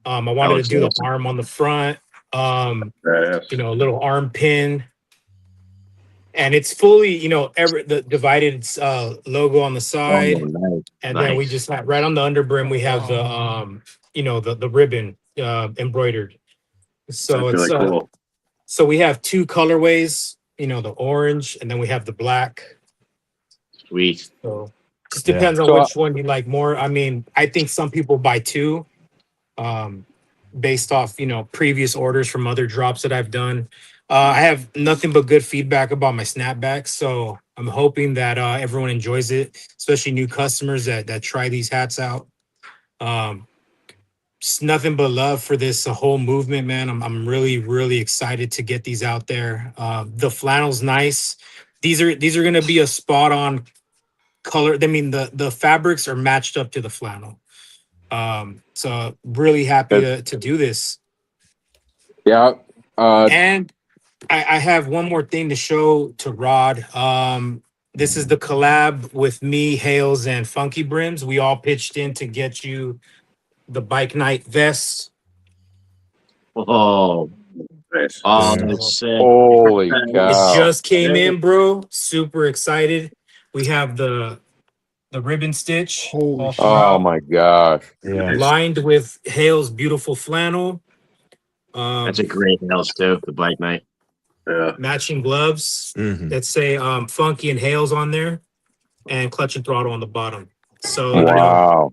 I wanted to do the arm on the front, a little arm pin, and it's fully, the Divided logo on the side, and then we just have right on the underbrim we have the ribbon embroidered. So That's it's really cool. So we have 2 colorways, the orange, and then we have the black. Sweet. So just depends on which one you like more. I mean, I think some people buy 2, based off, previous orders from other drops that I've done. I have nothing but good feedback about my snapbacks, so I'm hoping that everyone enjoys it, especially new customers that try these hats out. Just nothing but love for this whole movement, man. I'm really, really excited to get these out there. The flannel's nice. These are going to be a spot on color. I mean, the fabrics are matched up to the flannel. So really happy to do this. Yeah. And I have one more thing to show to Rod. This is the collab with me, Hales, and Funky Brims. We all pitched in to get you the Bike Night vests. Oh, Nice. that's sick. Holy It cow. just came in, bro. Super excited. We have the ribbon stitch Holy all shit. Oh throughout, my gosh. Yeah. lined with Hale's beautiful flannel. That's a great house too. The bike night. Yeah. Matching gloves Mhm. that say Funky and Hales on there, and Clutch and Throttle on the bottom. So you know, Wow.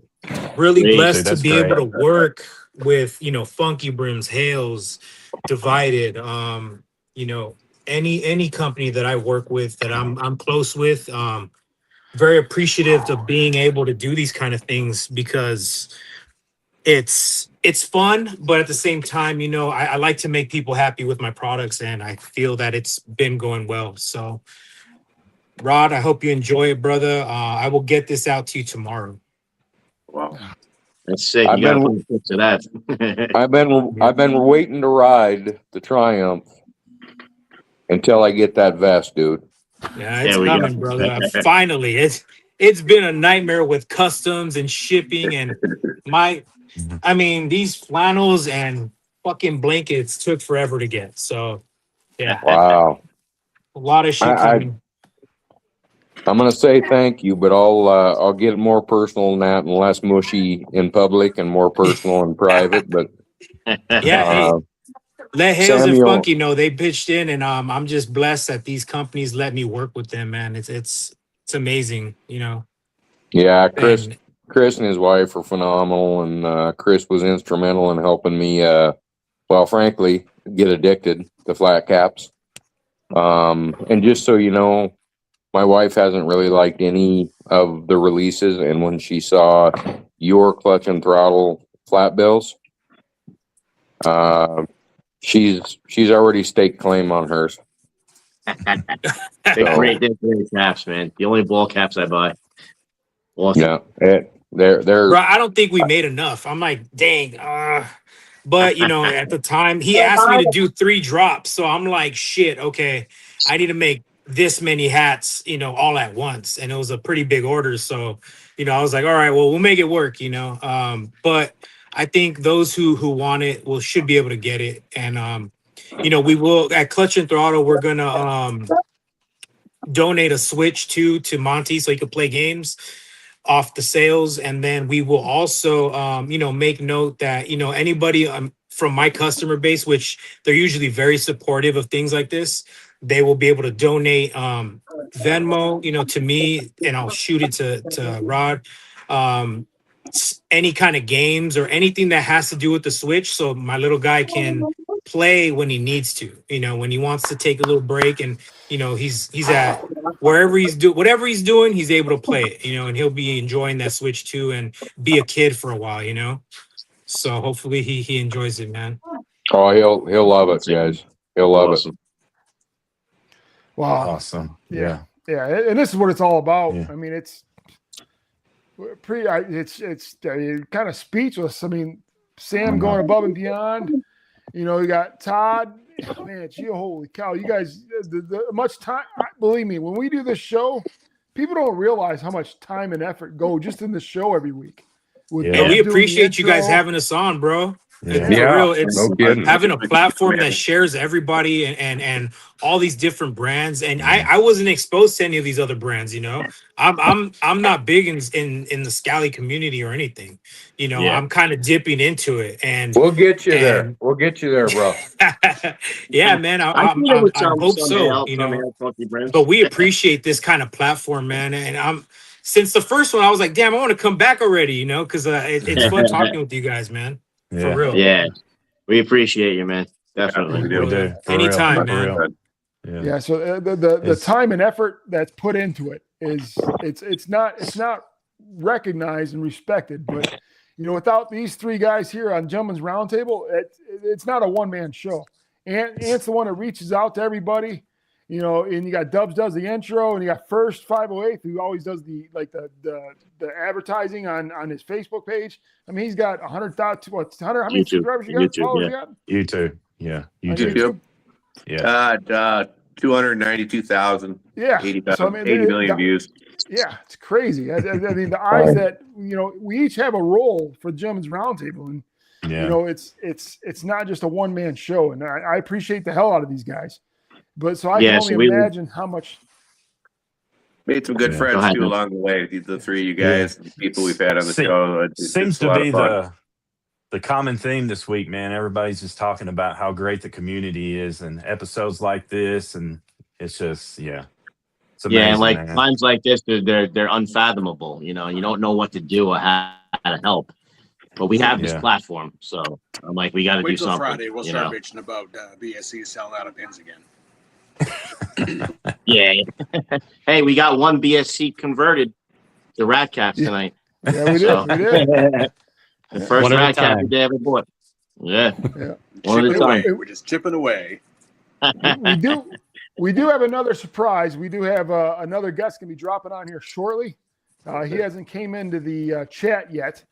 really Sweet, blessed dude, to that's be able great. to work with, you know, Funky Brims, Hales, Divided, you know, any company that I work with that I'm close with. Very appreciative of being able to do these kind of things because it's fun, but at the same time, you know, I like to make people happy with my products, and I feel that it's been going well. So Rod, I hope you enjoy it, brother. I will get this out to you tomorrow. Wow. That's sick. I've You gotta been- put a picture of that. I've been waiting to ride the Triumph until I get that vest, dude. Yeah, it's There we go. coming, brother. Finally, it's been a nightmare with customs and shipping, and I mean, these flannels and fucking blankets took forever to get. So yeah, Wow. a lot of shit coming. I'm gonna say thank you, but I'll get more personal than that and less mushy in public and more personal in private. But Yeah, hey, let Hales and Samuel- Funky know they pitched in, and I'm just blessed that these companies let me work with them, man. It's amazing, you know. yeah, Chris And and his wife are phenomenal, and Chris was instrumental in helping me, well, frankly, get addicted to flat caps. And just so you know, my wife hasn't really liked any of the releases, and when she saw your Clutch and Throttle flat bills, she's already staked claim on hers. They're great caps, man. The only ball caps I buy. Awesome. Yeah, they're bro, I don't think we made enough. I'm like, dang. But you know, at the time, he asked me to do 3 drops, so I'm like, shit. Okay, I need to make this many hats, you know, all at once, and it was a pretty big order. So, you know, I was like, all right, well, we'll make it work, you know. But I think those who want it should be able to get it, and you know, we will at Clutch and Throttle. We're gonna donate a Switch to Monte so he could play games off the sales, and then we will also you know, make note that, you know, anybody from my customer base, which they're usually very supportive of things like this, they will be able to donate Venmo, you know, to me, and I'll shoot it to Rod, any kind of games or anything that has to do with the Switch, so my little guy can play when he needs to, you know, when he wants to take a little break, and you know, he's at wherever whatever he's doing, he's able to play it, you know, and he'll be enjoying that Switch too, and be a kid for a while, you know. So hopefully he enjoys it, man. Oh, he'll love it, guys. He'll love it. Wow. Awesome. Yeah. And this is what it's all about. Yeah. I mean, it's kind of speechless. I mean, Sam going above and beyond. You know, you got Todd. Man, holy cow! You guys, the much time. Believe me, when we do this show, people don't realize how much time and effort go just in the show every week. Yeah. And we doing the appreciate you guys intro. having us on, bro. Yeah. For real, it's no kidding. having a platform that shares everybody and all these different brands. And I wasn't exposed to any of these other brands, you know. I'm not big in the Scally community or anything. You know, Yeah. I'm kind of dipping into it, and We'll get you there. We'll get you there, bro. yeah, man. I think it would hope sound so. someday You someday know, I'll talk to you, Brent. but we appreciate this kind of platform, man. And since the first one, I was like, damn, I want to come back already, you know, because it's fun talking with you guys, man. For real. Yeah. We appreciate you, man. Definitely. we do. We do. For Anytime, real. man. For real. Yeah. So the time and effort that's put into it is it's not recognized and respected. But you know, without these 3 guys here on Gentleman's Roundtable, it's not a one-man show. Ant's the one that reaches out to everybody. You know, and you got Dubs does the intro, and you got First 508 who always does the advertising on his Facebook page. I mean, he's got 100,000. What 100? How many YouTube. subscribers you got? YouTube, Followers yeah. you got? You too. Yeah. You On too. YouTube. Yeah. 292,000. Yeah. 80 So, I mean, 80 million views. Yeah, it's crazy. I mean, the eyes that, we each have a role for the Gentlemen's Roundtable, and it's not just a one-man show, and I appreciate the hell out of these guys. But so I can only imagine how much. Made some good friends too along the way. The three of you guys, the people we've had on the show. Seems to be the common theme this week, man. Everybody's just talking about how great the community is, and episodes like this, and it's just it's amazing, and like man. times like this, they're unfathomable. You don't know what to do or how to help. But we have this platform, so I'm like, we got to do something. Friday, we'll start bitching about BSC selling out of pins again. Yeah. Hey, we got one BSC converted to rat caps tonight. Yeah, we did. We did. The first rat cap we ever bought. Yeah. One at a time. We're just chipping away. We do have another surprise. We do have another guest going to be dropping on here shortly. He hasn't came into the chat yet,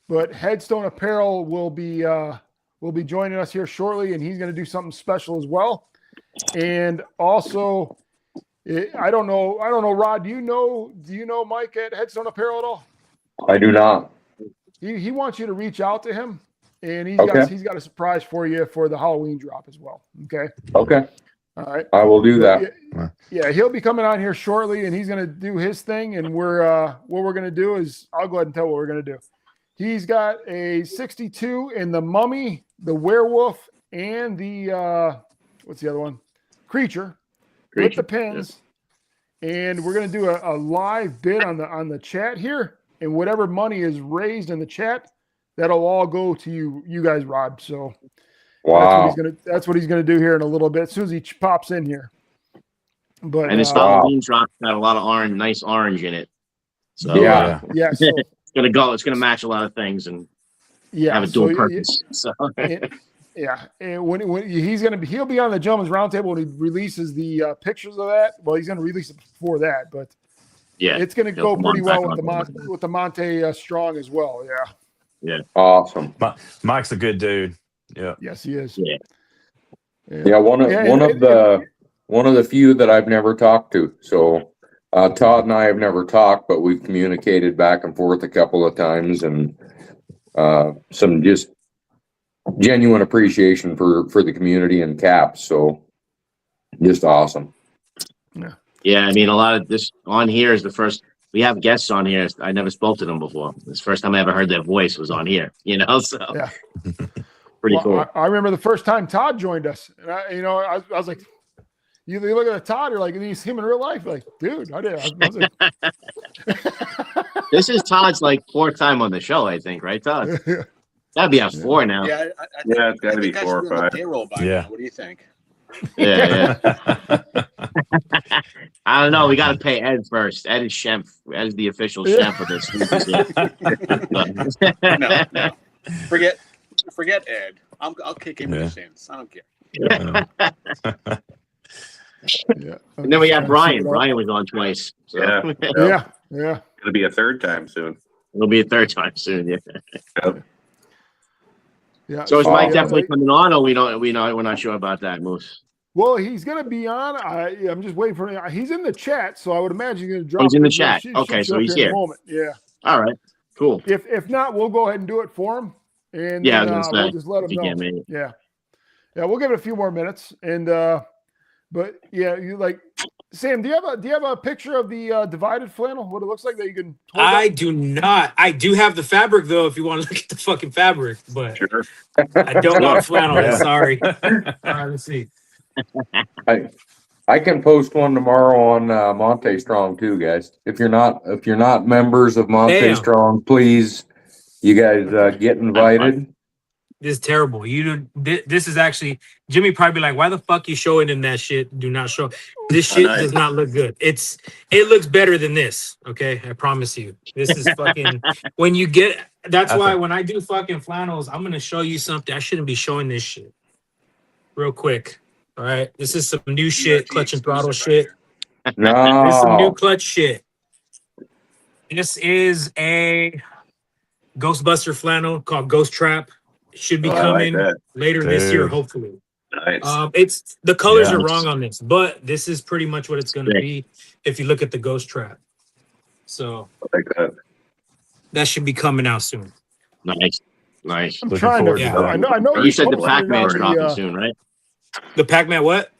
but Headstone Apparel will be joining us here shortly, and he's going to do something special as well. And also, I don't know, Rod, do you know Mike at Headstone Apparel at all? I do not. He wants you to reach out to him, and he's got a surprise for you for the Halloween drop as well. Okay. Okay. All right. I will do that. Yeah, he'll be coming on here shortly, and he's going to do his thing. And what we're going to do is, I'll go ahead and tell what we're going to do. He's got a 62 in the Mummy, the Werewolf, and the what's the other one? Creature. With the pins. And we're going to do a live bid on the chat here, and whatever money is raised in the chat, that'll all go to you guys, Rod. So wow, that's what he's gonna do here in a little bit, as soon as he pops in here. But and this Halloween drop's got a lot of nice orange in it. So yeah. So it's gonna match a lot of things and have a dual purpose. And when he'll be on the Gentlemen's Roundtable when he releases the pictures of that. Well, he's gonna release it before that, but it's gonna go pretty well with the Monte Strong as well. Yeah. Awesome. Mike's a good dude. Yeah. Yes, he is. Yeah. One of the few that I've never talked to. So Todd and I have never talked, but we've communicated back and forth a couple of times, and some just genuine appreciation for the community and caps. So just awesome. Yeah, I mean, a lot of this on here is the first. We have guests on here. I never spoke to them before. It's the first time I ever heard their voice was on here. So pretty cool. I remember the first time Todd joined us, and I was like, you look at Todd, you're like, and he's him in real life. Like, dude, I did. I was like, this is Todd's fourth time on the show, I think, right, Todd? That'd be 4 now. Yeah, it's got to be 4 or 5. Payroll by now. What do you think? Yeah. I don't know. We got to pay Ed first. Ed is Shemp. Ed is the official Shemp of this. No. Forget Ed. I'll kick him in the shins. I don't care. And then we have Brian. Brian was on twice. So. Yeah. It'll be a third time soon. It'll be a third time soon. Yep. Yeah. So is Mike definitely coming on, or we're not sure about that, Moose? Well, he's going to be on. I'm just waiting for him. He's in the chat, so I would imagine he's going to drop. He's in the chat. Okay, so he's here. In a moment. Yeah. All right. Cool. If not, we'll go ahead and do it for him, and we'll just let him know. Yeah. We'll give it a few more minutes, and but you like Sam. Do you have a picture of the divided flannel? What it looks like that you can? I do not. I do have the fabric though. If you want to look at the fucking fabric, but sure. I don't want flannel. Sorry. All right, let's see. I can post one tomorrow on Monte Strong too, guys. If you're not members of Monte Strong, please, you guys get invited. This is terrible. This is actually Jimmy probably like, why the fuck you showing him that shit? Do not show. This shit does not look good. It looks better than this. Okay, I promise you. This is fucking when you get. That's why when I do fucking flannels, I'm gonna show you something. I shouldn't be showing this shit. Real quick. All right, this is some new shit, clutch and throttle shit. No, this is some new clutch shit. This is a Ghostbuster flannel called Ghost Trap. It should be coming later this year, hopefully. Nice. It's the colors Yeah. are wrong on this, but this is pretty much what it's going to Sick. be if you look at the ghost trap. So Like that. that should be coming out soon. Nice. Nice. I'm Looking trying to. forward to I know. I know You said the posted it Pac-Man's on dropping the. soon, right? The Pac-Man what?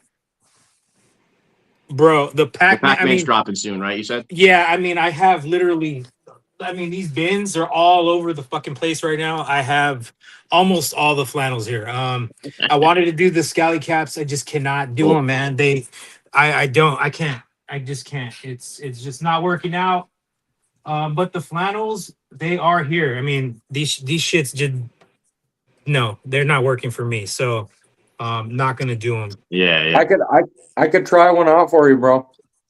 Bro, the The Pac-Man. I Pac-Man's mean, dropping soon, right? You said? yeah, I mean, I have literally, I mean, these bins are all over the fucking place right now. I have almost all the flannels here. I wanted to do the scally caps. I just cannot do Cool. them, man. I can't. I just can't. It's just not working out. But the flannels, they are here. I mean, these shits just, no, they're not working for me. So, not gonna do them. Yeah, yeah. I could try one out for you, bro.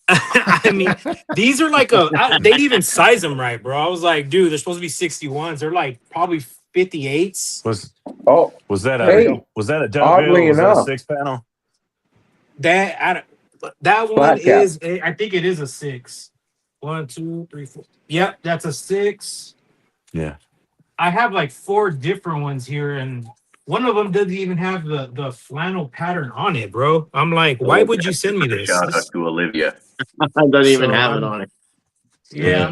I mean, these are like they didn't even size them right, bro. I was like, dude, they're supposed to be 61s. They're like probably 58s. Oh, Was that Hey, a dovetail? oddly Was that a enough. 6-panel? That one Flat cap. is, I think it is a 6. 1, 2, 3, 4. Yep, that's a 6. Yeah. I have like 4 different ones here, and one of them doesn't even have the flannel pattern on it, bro. I'm like, why would you send me this? Shout out to Olivia. I don't even So have it I'm- on it. Yeah,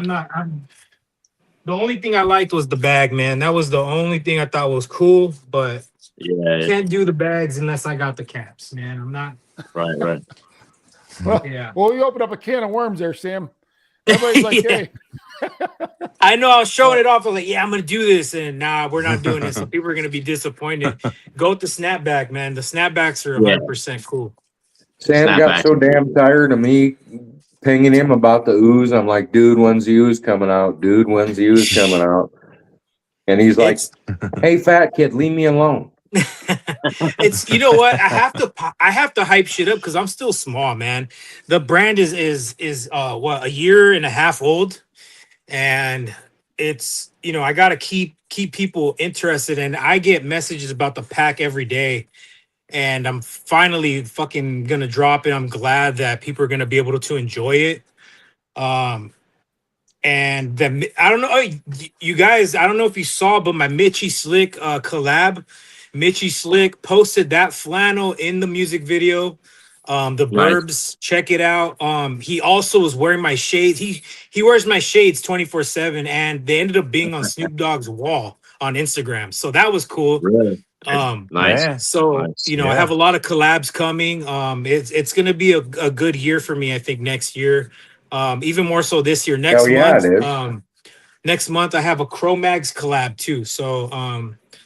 the only thing I liked was the bag, man. That was the only thing I thought was cool, but Yeah, yeah. can't do the bags unless I got the caps, man. I'm not. Right. Well, Yeah. well, you opened up a can of worms there, Sam. Everybody's like, Yeah. hey, I know I was showing it off. I was like, yeah, I'm gonna do this, and nah, we're not doing this. So people are gonna be disappointed. Go with the snapback, man. The snapbacks are 100% cool. Sam got Snapback. so damn tired of me pinging him about the ooze. I'm like, dude, when's the ooze coming out? Dude, when's the ooze coming out? And he's like, It's hey, fat kid, leave me alone. it's you know what, I have to hype shit up because I'm still small, man. The brand is what, a year and a half old, and it's, you know, I gotta keep people interested, and I get messages about the pack every day, and I'm finally fucking gonna drop it. I'm glad that people are gonna be able to enjoy it. And then I don't know, you guys, I don't know if you saw, but my Mitchie Slick collab, Mitchie Slick posted that flannel in the music video. The Nice. Burbs, check it out. He also was wearing my shades. He wears my shades 24/7, and they ended up being on Snoop Dogg's wall on Instagram. So that was cool. Really? Um, Nice. Yeah. so Nice. you know, I Yeah. have a lot of collabs coming. It's gonna be a good year for me, I think, next year. Even more so this year. Next Hell yeah, month, it is. next month I have a Chromags collab too. So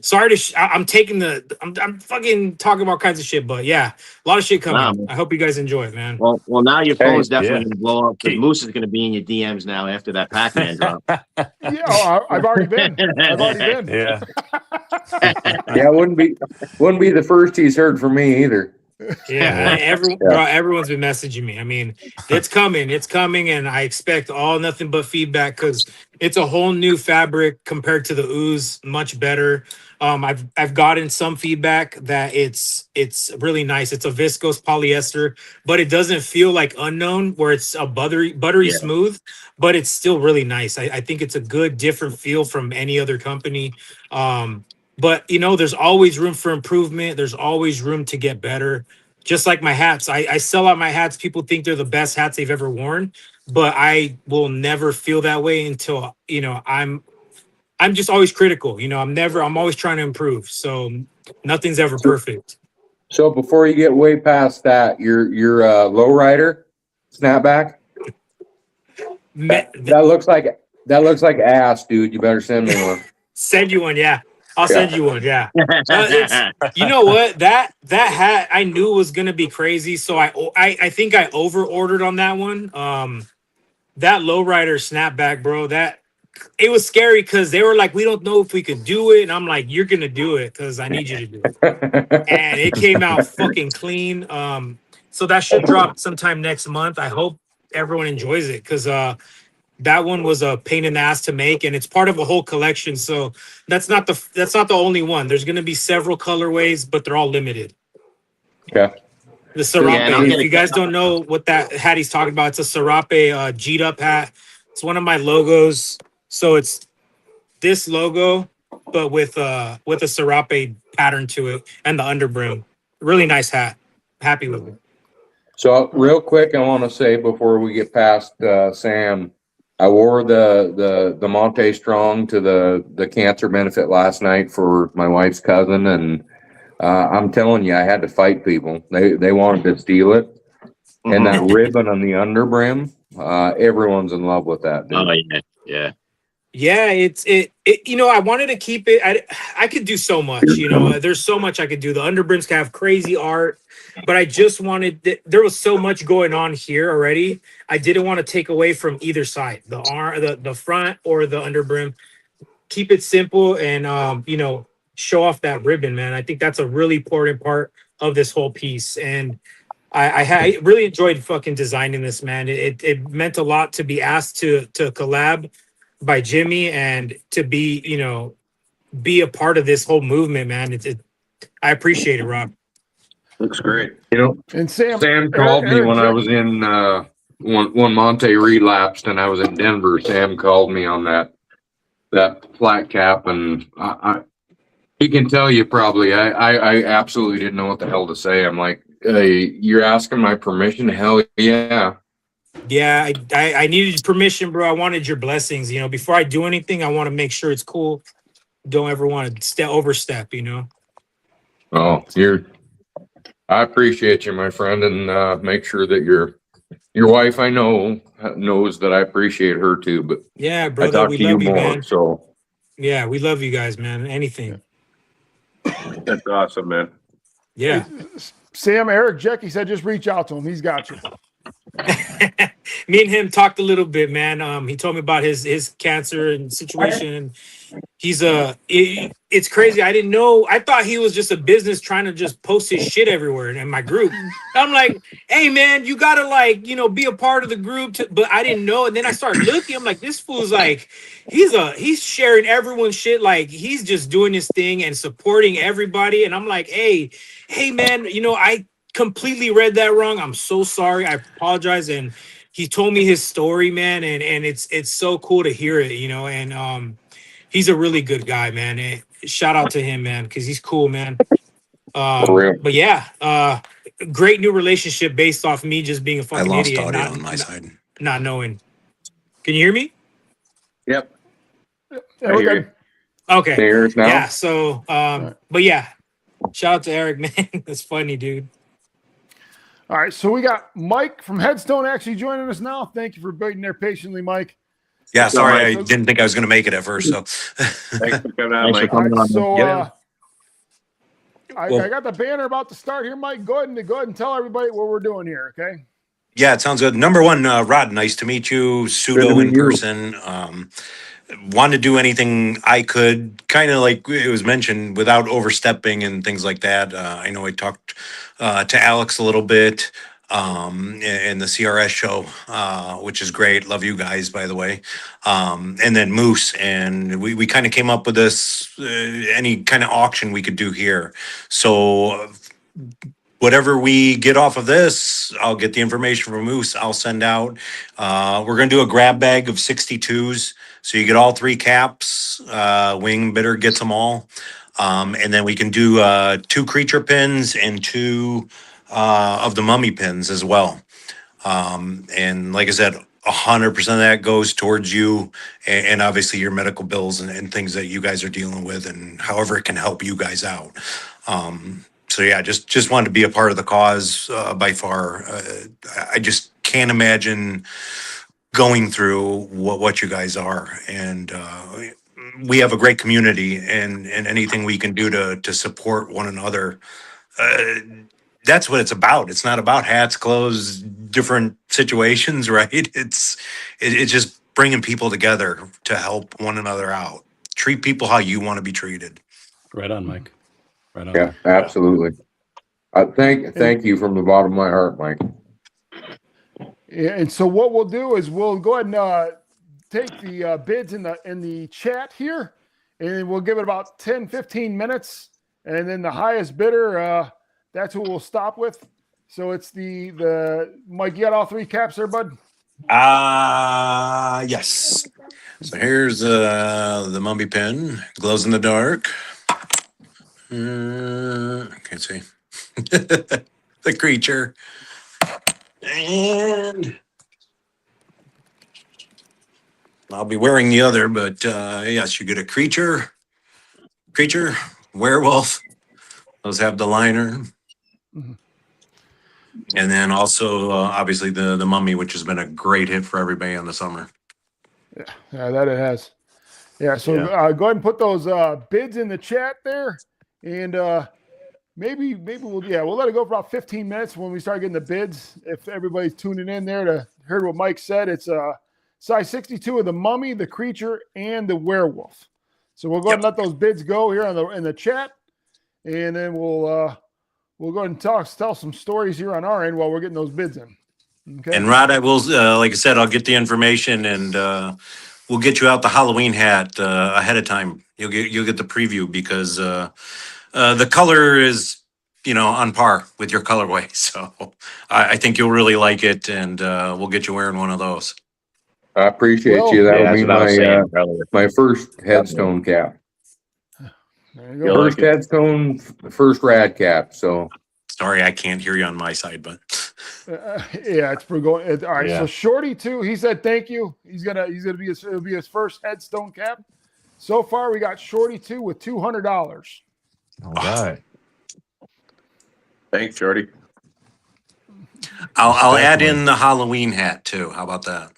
sorry to I'm taking I'm fucking talking about all kinds of shit, but yeah, a lot of shit coming. Wow, man. I hope you guys enjoy it, man. Well, now your phone's definitely Yeah. gonna blow up because Keep- Moose is gonna be in your DMs now after that Pac-Man drop. yeah, I've already been. I've already been. Yeah. Yeah, it wouldn't be the first he's heard from me either. Yeah, everyone's been messaging me. I mean, it's coming, and I expect all nothing but feedback because it's a whole new fabric compared to the ooze, much better. I've gotten some feedback that it's really nice. It's a viscose polyester, but it doesn't feel like Unknown where it's a buttery Yeah. smooth, but it's still really nice. I think it's a good different feel from any other company. But you know, there's always room for improvement. There's always room to get better. Just like my hats, I sell out my hats. People think they're the best hats they've ever worn, but I will never feel that way until, you know, I'm just always critical. You know, I'm always trying to improve. So nothing's ever perfect. So before you get way past that, your lowrider snapback, that looks like ass, dude. You better send me one. Send you one, yeah. I'll send you one, yeah. You know what? That hat I knew was gonna be crazy, so I think I over ordered on that one. That lowrider snapback, bro. That it was scary because they were like, we don't know if we could do it, and I'm like, you're gonna do it because I need you to do it. And it came out fucking clean. So that should drop sometime next month. I hope everyone enjoys it because that one was a pain in the ass to make, and it's part of a whole collection. So that's not the only one. There's going to be several colorways, but they're all limited. Okay. The Serape. Yeah, and I'm If gonna- you guys don't know what that hat he's talking about, it's a Serape G'd up hat. It's one of my logos. So it's this logo, but with a Serape pattern to it and the underbrim. really nice hat. Happy with it. So real quick, I want to say before we get past Sam, I wore the Monte Strong to the cancer benefit last night for my wife's cousin, and I'm telling you, I had to fight people. They wanted to steal it, and that ribbon on the underbrim, everyone's in love with that, dude. Oh yeah, yeah. Yeah, it. You know, I wanted to keep it. I could do so much. You know, there's so much I could do. The underbrims can have crazy art, but I just wanted. There was so much going on here already. I didn't want to take away from either side, the front or the underbrim. Keep it simple and you know, show off that ribbon, man. I think that's a really important part of this whole piece. And I really enjoyed fucking designing this, man. It meant a lot to be asked to collab by Jimmy and to be, you know, be a part of this whole movement, man. I appreciate it, Rob. Looks great. You know, And Sam called me when I Jack- was in when Monte relapsed and I was in Denver. Sam called me on that flat cap, and he can tell you probably. I absolutely didn't know what the hell to say. I'm like, hey, you're asking my permission? Hell yeah. Yeah, I needed permission, bro. I wanted your blessings. You know, before I do anything, I want to make sure it's cool. Don't ever want to overstep, you know. Oh, I appreciate you, my friend, and make sure that your wife, I know, knows that I appreciate her too. But Yeah, I brother, talk we to you love you, more, man. so Yeah, we love you guys, man. Anything. That's awesome, man. Yeah. Sam, Eric, Jackie said just reach out to him. He's got you. Me and him talked a little bit, man. He told me about his cancer and situation. He's it's crazy. I didn't know. I thought he was just a business trying to just post his shit everywhere in my group. I'm like, hey man, you gotta like, you know, be a part of the group. But I didn't know. And then I started looking. I'm like, this fool's like, he's sharing everyone's shit. Like he's just doing his thing and supporting everybody. And I'm like, hey man, you know, I completely read that wrong. I'm so sorry. I apologize. And he told me his story, man, and it's so cool to hear it, you know. And he's a really good guy, man. And shout out to him, man, because he's cool, man. for real. But yeah, great new relationship based off me just being a fucking idiot, audio and on my side. not knowing. Can you hear me? Yep. Yeah, I we're hear good. Okay. Can you hear us now? Yeah. So, right. but yeah, shout out to Eric, man. That's funny, dude. All right, so we got Mike from Headstone actually joining us now. Thank you for waiting there patiently, Mike. Yeah, sorry, I So- didn't think I was going to make it at first. So, Thanks for coming out, Thanks for Mike. All coming right, on. so Yeah. I got the banner about to start here, Mike. Go ahead and tell everybody what we're doing here, okay? yeah, it sounds good. Number one, Rod, nice to meet you. Good Pseudo to in meet you. person. Wanted to do anything I could, kind of like it was mentioned, without overstepping and things like that. I know I talked to Alex a little bit in the CRS show, which is great. Love you guys, by the way. And then Moose, and we kind of came up with this any kind of auction we could do here. So whatever we get off of this, I'll get the information from Moose. I'll send out. We're going to do a grab bag of 62s. So you get all three caps. Wing Bidder gets them all. And then we can do 2 creature pins and 2 of the mummy pins as well. And like I said, 100% of that goes towards you and obviously your medical bills and things that you guys are dealing with and however it can help you guys out. So yeah, just wanted to be a part of the cause by far. I just can't imagine going through what you guys are. And we have a great community and anything we can do to support one another. That's what it's about. It's not about hats, clothes, different situations, right? It's just bringing people together to help one another out. Treat people how you want to be treated. Right on, Mike. Right on. Yeah, absolutely. Thank you from the bottom of my heart, Mike. Yeah, and so what we'll do is we'll go ahead and take the bids in the chat here, and we'll give it about 10, 15 minutes, and then the highest bidder, that's who we'll stop with. So it's the Mike, you got all 3 caps there, bud? Yes. So here's the mummy pin, glows in the dark. Can't see. the creature. And I'll be wearing the other, but yes, you get a creature, werewolf. Those have the liner. Mhm. And then also, obviously, the mummy, which has been a great hit for everybody in the summer. Yeah, that it has. Yeah, so Yeah. go ahead and put those bids in the chat there, and maybe we'll let it go for about 15 minutes when we start getting the bids. If everybody's tuning in there to heard what Mike said, it's size 62 of the mummy, the creature, and the werewolf. So we'll go ahead and let those bids go here in the chat, and then we'll go ahead and tell some stories here on our end while we're getting those bids in. Okay. And Rod, I will, like I said, I'll get the information and we'll get you out the Halloween hat ahead of time. You'll get the preview because the color is, on par with your colorway. So I think you'll really like it, and we'll get you wearing one of those. I appreciate Well, you. That'll that's be what I was saying earlier. my first headstone cap. There you go. You'll First like it. headstone, first rad cap. So Sorry, I can't hear you on my side, but Yeah, it's for going. All right, Yeah. so Shorty too. He said thank you. He's gonna be it'll be his first headstone cap. So far, we got Shorty 2 with $200. All right. Thanks, Shorty. I'll add Definitely. in the Halloween hat too. How about that?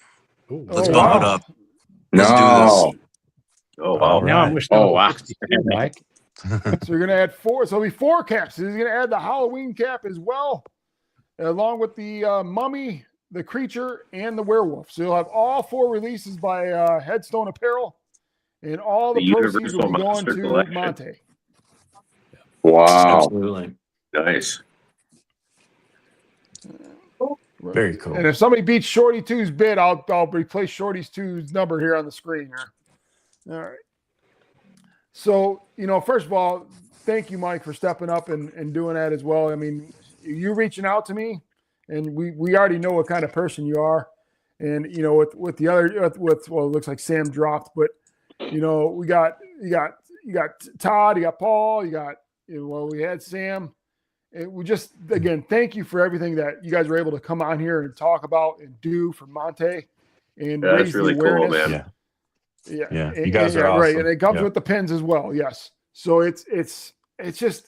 Ooh, Let's Oh, bump it wow. up. Let's do this. Oh, All wow. now I'm right. wishing I Oh, was wow. 62, Mike. So you're gonna add 4. So it'll be 4 caps. He's gonna add the Halloween cap as well, along with the mummy, the creature, and the werewolf. So you'll have all 4 releases by Headstone Apparel, and all the The proceeds will Universal be going Monster to Collection. Monte. wow. Absolutely. Nice. Very cool. And if somebody beats Shorty 2's bid, I'll replace Shorty's 2's number here on the screen here. All right. So, first of all, thank you, Mike, for stepping up and doing that as well. I mean, you reaching out to me, and we already know what kind of person you are. And, with the other, well, it looks like Sam dropped, but, you got Todd, you got Paul, we had Sam. And we just, again, thank you for everything that you guys were able to come on here and talk about and do for Monte and Yeah, raise that's really the cool, awareness. man. Yeah. Yeah, You guys are right, awesome. and it comes Yeah. with the pins as well. Yes, so it's just,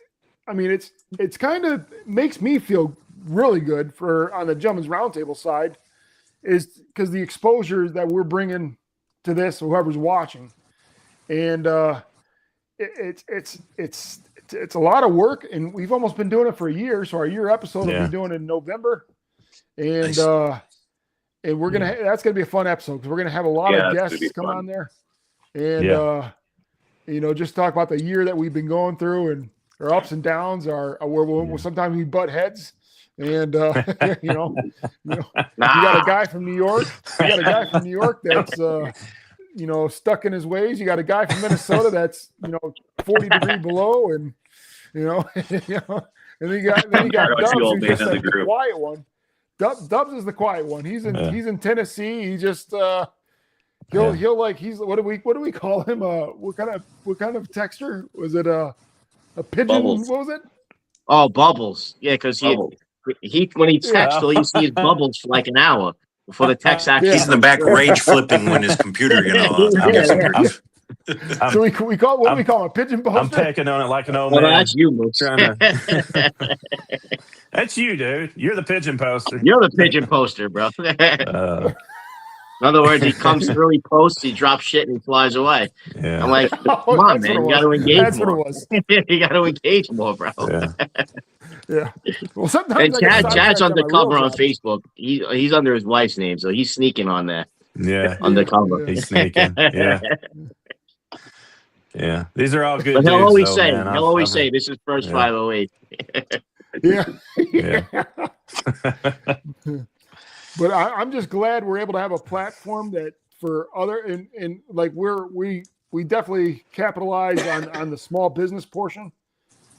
I mean, it's kind of makes me feel really good for on the Gentlemen's Roundtable side, is because the exposure that we're bringing to this, whoever's watching, and it's a lot of work, and we've almost been doing it for a year. So our year episode will Yeah. be doing it in November, and Nice. and we're gonna that's gonna be a fun episode because we're gonna have a lot Yeah, of it's gonna guests be come fun. on there, and just talk about the year that we've been going through and our ups and downs. Where sometimes we butt heads, and you got a guy from New York. You got a guy from New York that's stuck in his ways. You got a guy from Minnesota that's 40-degree below, and and then you got Dubs, the old who's man just in the like the group. quiet one. Dubs is the quiet one. He's in Tennessee. He just he'll like what do we call him? What kind of texture was it? A pigeon? Bubbles. What was it? Oh, bubbles. Yeah, because he when he texts, Yeah. he sees bubbles for like an hour before the text actually. He's in the back rage flipping when his computer, disappears. So we call what do we call him? A pigeon poster? I'm pecking on it like an old Well, man. that's you, Moose. That's you, dude. You're the pigeon poster. You're the pigeon poster, bro. In other words, he comes through, he posts, he drops shit, and he flies away. Yeah. I'm like, come on, man, you got to engage That's more. what it was. You got to engage more, bro. Yeah. Yeah. Well, sometimes And I get Chad's sidetracked on my undercover real on job. Facebook. He's under his wife's name, so he's sneaking on there. Yeah. Undercover. He's sneaking. Yeah. Yeah. These are all good But dudes. he'll always though, say, man. this is first Yeah. 508. Yeah. Yeah. But I'm just glad we're able to have a platform that for other and like we definitely capitalize on the small business portion.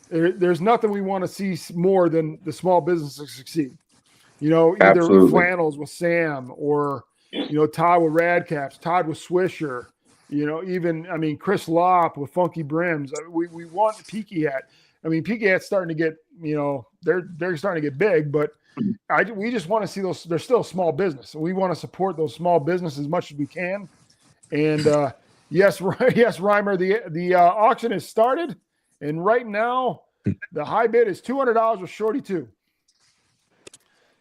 There's nothing we want to see more than the small businesses succeed. Either Absolutely. flannels with Sam or Todd with Rad Caps, Todd with Swisher. Even Chris Lopp with Funky Brims. We want Peaky Hat. I mean, PKAT's starting to get, they're starting to get big, but we just want to see those. They're still a small business, and we want to support those small businesses as much as we can. And yes, Reimer, the auction has started, and right now the high bid is $200 with Shorty 2.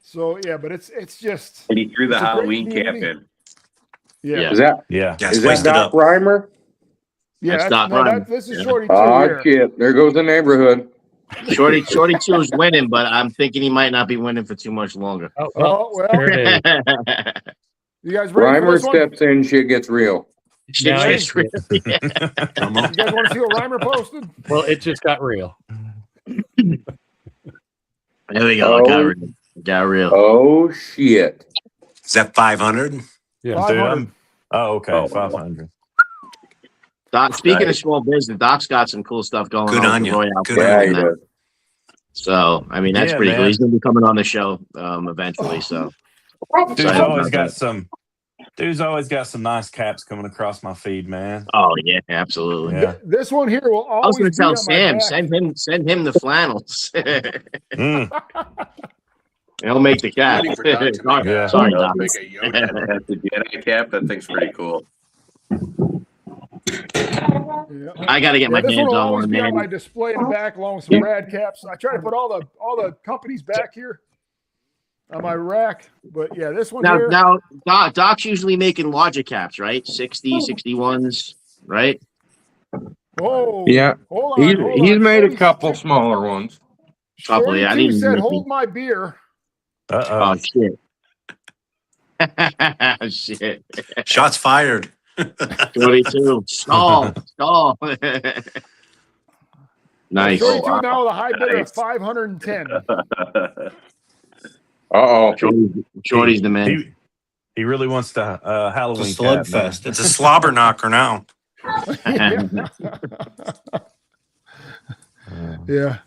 So yeah, but it's just. And he threw the it's a great Halloween cap community. in. Yeah. Is that Yeah. Yeah, is that spiced it Doc up. Reimer? Yeah, That's Doc Reimer. this is Yeah. Shorty 2 Oh here. shit! There goes the neighborhood. Shorty 2 is winning, but I'm thinking he might not be winning for too much longer. Oh, Oh, well. there it is. You guys ready for Reimer this one? steps in, shit gets real. Shit Now gets real. Come You on. guys want to see what Reimer posted? Well, it just got real. There we go. Oh. Got real. Got real. Oh shit! Is that 500? Yeah. 500. Okay, 500. Doc, speaking of small business, Doc's got some cool stuff going Good on. on with you. Royale Good Club Yeah, on he and that. does. So, I mean, that's Yeah, pretty cool. man. He's going to be coming on the show eventually. So, Dude's excited always about got that. some. Dude's always got some nice caps coming across my feed, man. Oh yeah, absolutely. Yeah. This one here will I was always going be to tell on my Sam, back. send him the flannels. Mm. He'll make the cap. Ready for Doc to make Yeah. a, Sorry, Doc. make a Yoda. That's the Jedi cap. That thing's pretty cool. Yeah. I got to get my This one hands will on always one, be on my man. display in the back along with some rad caps. I try to put all the companies back here on my rack, but yeah, this one here. Now, Doc's usually making larger caps, right? 60, 61s, right? Oh, Yeah, hold on. he's made a Shorty- couple smaller ones. Couple, Shorty yeah, I 2 didn't said, make "Hold my beer." Uh Oh, shit. Shit. Shots fired. 22. Stall. Nice. Shorty 2 wow. now with a high bidder Nice. of 510. Uh-oh. Shorty's the man. He really wants the It's a Halloween cap, man. slugfest. It's a slobber knocker now. Yeah.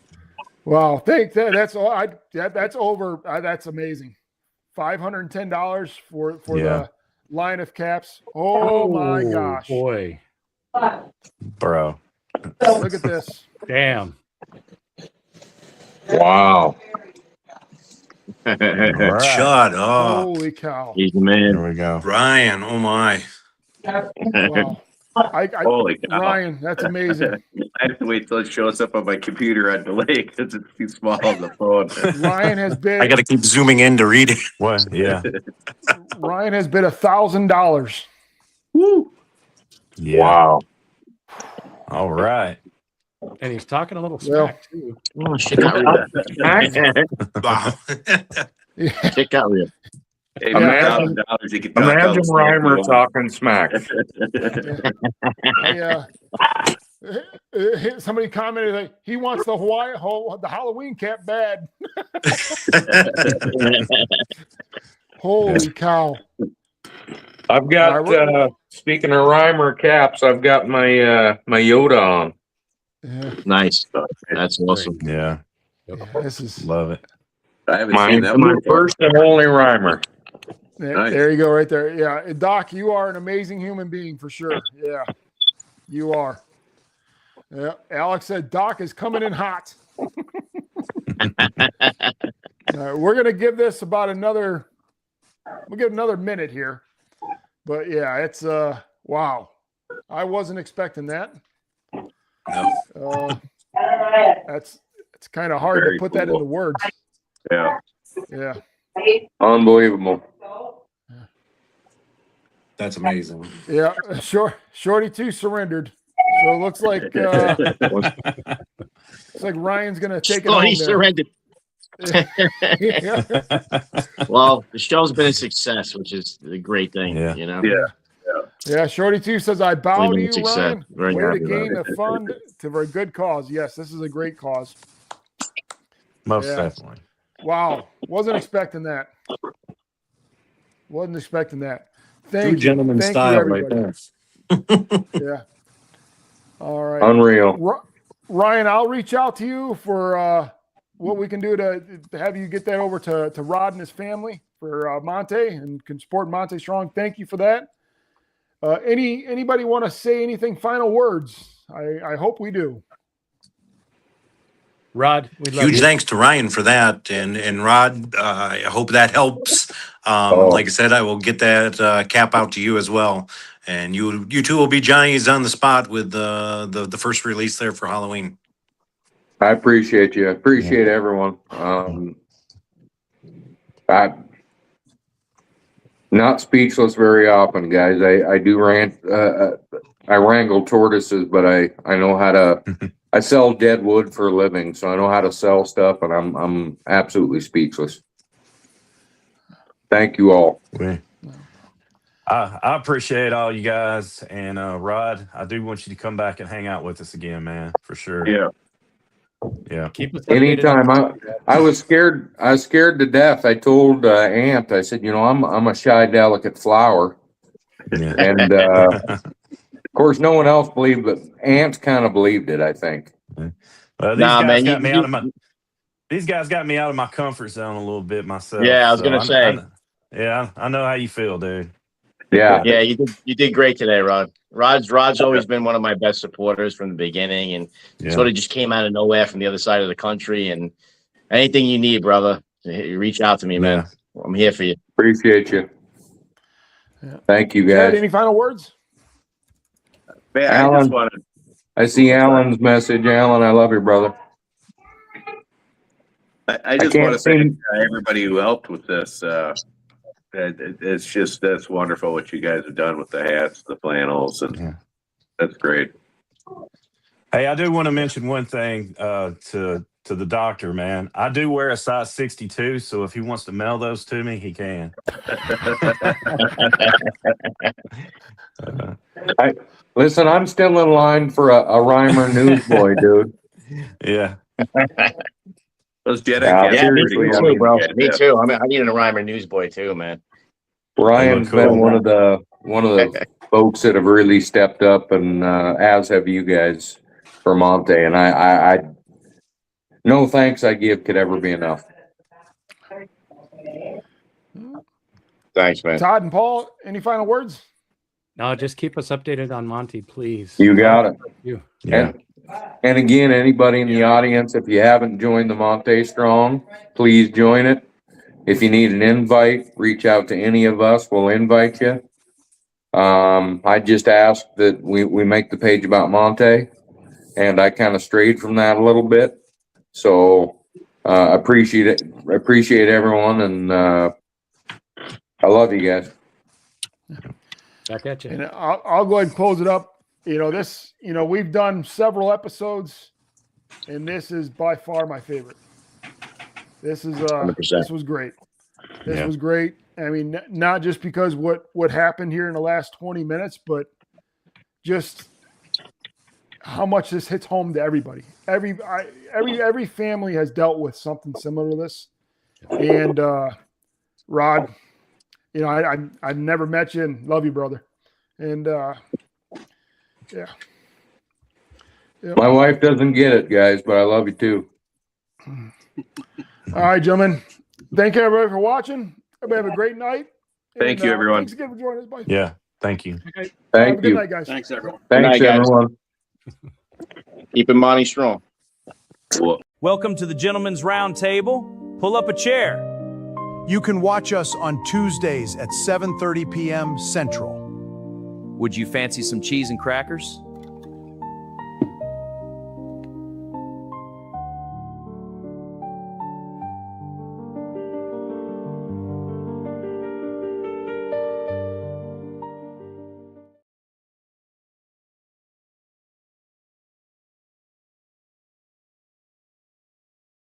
Wow. That's all. That's over. That's amazing. $510 for Yeah. the line of caps. Oh my gosh! Boy. Bro. Look at this. Damn. Wow. All right. Shut up. Holy cow! He's the man. There we go. Brian, oh my. Wow. Holy cow. Ryan, that's amazing. I have to wait till it shows up on my computer on delay because it's too small on the phone. Ryan has bid. I got to keep zooming in to read it. What? Yeah. Ryan has bid $1,000. Yeah. Wow. All right. And he's talking a little Well- smack too. Oh, shit got real. Wow. Shit got real. Hey, Imagine- $1,000, you can talk Imagine about Reimer Sam. talking smack. Somebody commented like he wants the Halloween cap bad. Holy cow! I've got, All right, speaking of Reimer caps, I've got my my Yoda on. Yeah, Nice. That's awesome. Yeah. this is Love it. I haven't My seen that my one. first and only Reimer. Nice. there you go, right there. Yeah, Doc, you are an amazing human being for sure. Yeah, you are. Yeah, Alex said Doc is coming in hot. We're gonna give this about another. We'll give another minute here, but yeah, it's wow. I wasn't expecting that. No. It's kind of hard Very to put that cool. into words. Yeah. Yeah. Unbelievable. That's amazing. Yeah. Shorty 2 surrendered. So it looks like Ryan's gonna take it Oh, home he there. surrendered. Yeah. Well, the show's been a success, which is a great thing. Yeah. You know. Yeah. Yeah, Shorty 2 says, I bow Really to been you, a success. Ryan. Very Way to happy about gain the fund to for a good cause. Yes, this is a great cause. Most Yeah. definitely. Wow. Wasn't expecting that. Wasn't expecting that. True Thank you. gentleman Thank style you, right everybody. there. Yeah. All right. Unreal. Ryan, I'll reach out to you for what we can do to have you get that over to Rod and his family for Monte and can support Monte Strong. Thank you for that. Anybody want to say anything? Final words? I hope we do. Rod, we love Huge you. thanks to Ryan for that, and Rod. I hope that helps. Oh. Like I said, I will get that cap out to you as well, and you two will be Johnny's on the spot with the first release there for Halloween. I appreciate you. I appreciate everyone. I'm not speechless very often, guys. I do rant. I wrangle tortoises, but I know how to. I sell dead wood for a living, so I know how to sell stuff, and I'm absolutely speechless. Thank you all. I appreciate all you guys, and Rod, I do want you to come back and hang out with us again, man, for sure. Yeah. Yeah. Keep us updated. Anytime. I was scared. I was scared to death. I told Aunt. I said, I'm a shy, delicate flower, Yeah. and of course, no one else believed, but Aunt kind of believed it. I think. Well, these Nah, guys man, got me out of my. These guys got me out of my comfort zone a little bit myself. Yeah, I was so gonna say. I know how you feel, dude. Yeah. Yeah, you did great today, Rod. Rod's always been one of my best supporters from the beginning, and sort of just came out of nowhere from the other side of the country. And anything you need, brother, you reach out to me, man. I'm here for you. Appreciate you. Yeah. Thank you, Ted, guys. any final words? Man, Alan. I just wanted. I see Alan's message. Alan, I love you, brother. I just want to thank everybody who helped with this. That's wonderful what you guys have done with the hats, the flannels, and that's great. Hey, I do want to mention one thing to the doctor, man. I do wear a size 62, so if he wants to mail those to me, he can. Listen, I'm still in line for a Reimer newsboy, dude. Yeah. Those Jedi Yeah, me seriously, too, bro. Me too. I mean, I need a Reimer newsboy too, man. Ryan's been one of the folks that have really stepped up, and as have you guys for Monte. And I no thanks I give could ever be enough. Thanks, man. Todd and Paul, any final words? No, just keep us updated on Monte, please. You got it. You. Yeah. And again, anybody in the audience, if you haven't joined the Monte Strong, please join it. If you need an invite, reach out to any of us. We'll invite you. I just asked that we make the page about Monte, and I kind of strayed from that a little bit. So appreciate it. Appreciate everyone, and I love you guys. Back at you. And I'll go ahead and close it up. We've done several episodes, and this is by far my favorite. This is 100%. This was great. This was great. I mean, not just because what happened here in the last 20 minutes, but just how much this hits home to everybody. Every family has dealt with something similar to this. And Rod, I've never met you, and love you, brother. And yeah. My wife doesn't get it, guys, but I love you too. All right, gentlemen. Thank you, everybody, for watching. Everybody have a great night. Thank you, everyone. Thanks again for joining us. Bye. Yeah. Thank you. Okay. Thank Have a good you. night, guys. Thanks, everyone. Thanks, Good night, guys. everyone. Keeping Monty strong. Cool. Welcome to the Gentleman's Roundtable. Pull up a chair. You can watch us on Tuesdays at 7:30 p.m. Central. Would you fancy some cheese and crackers?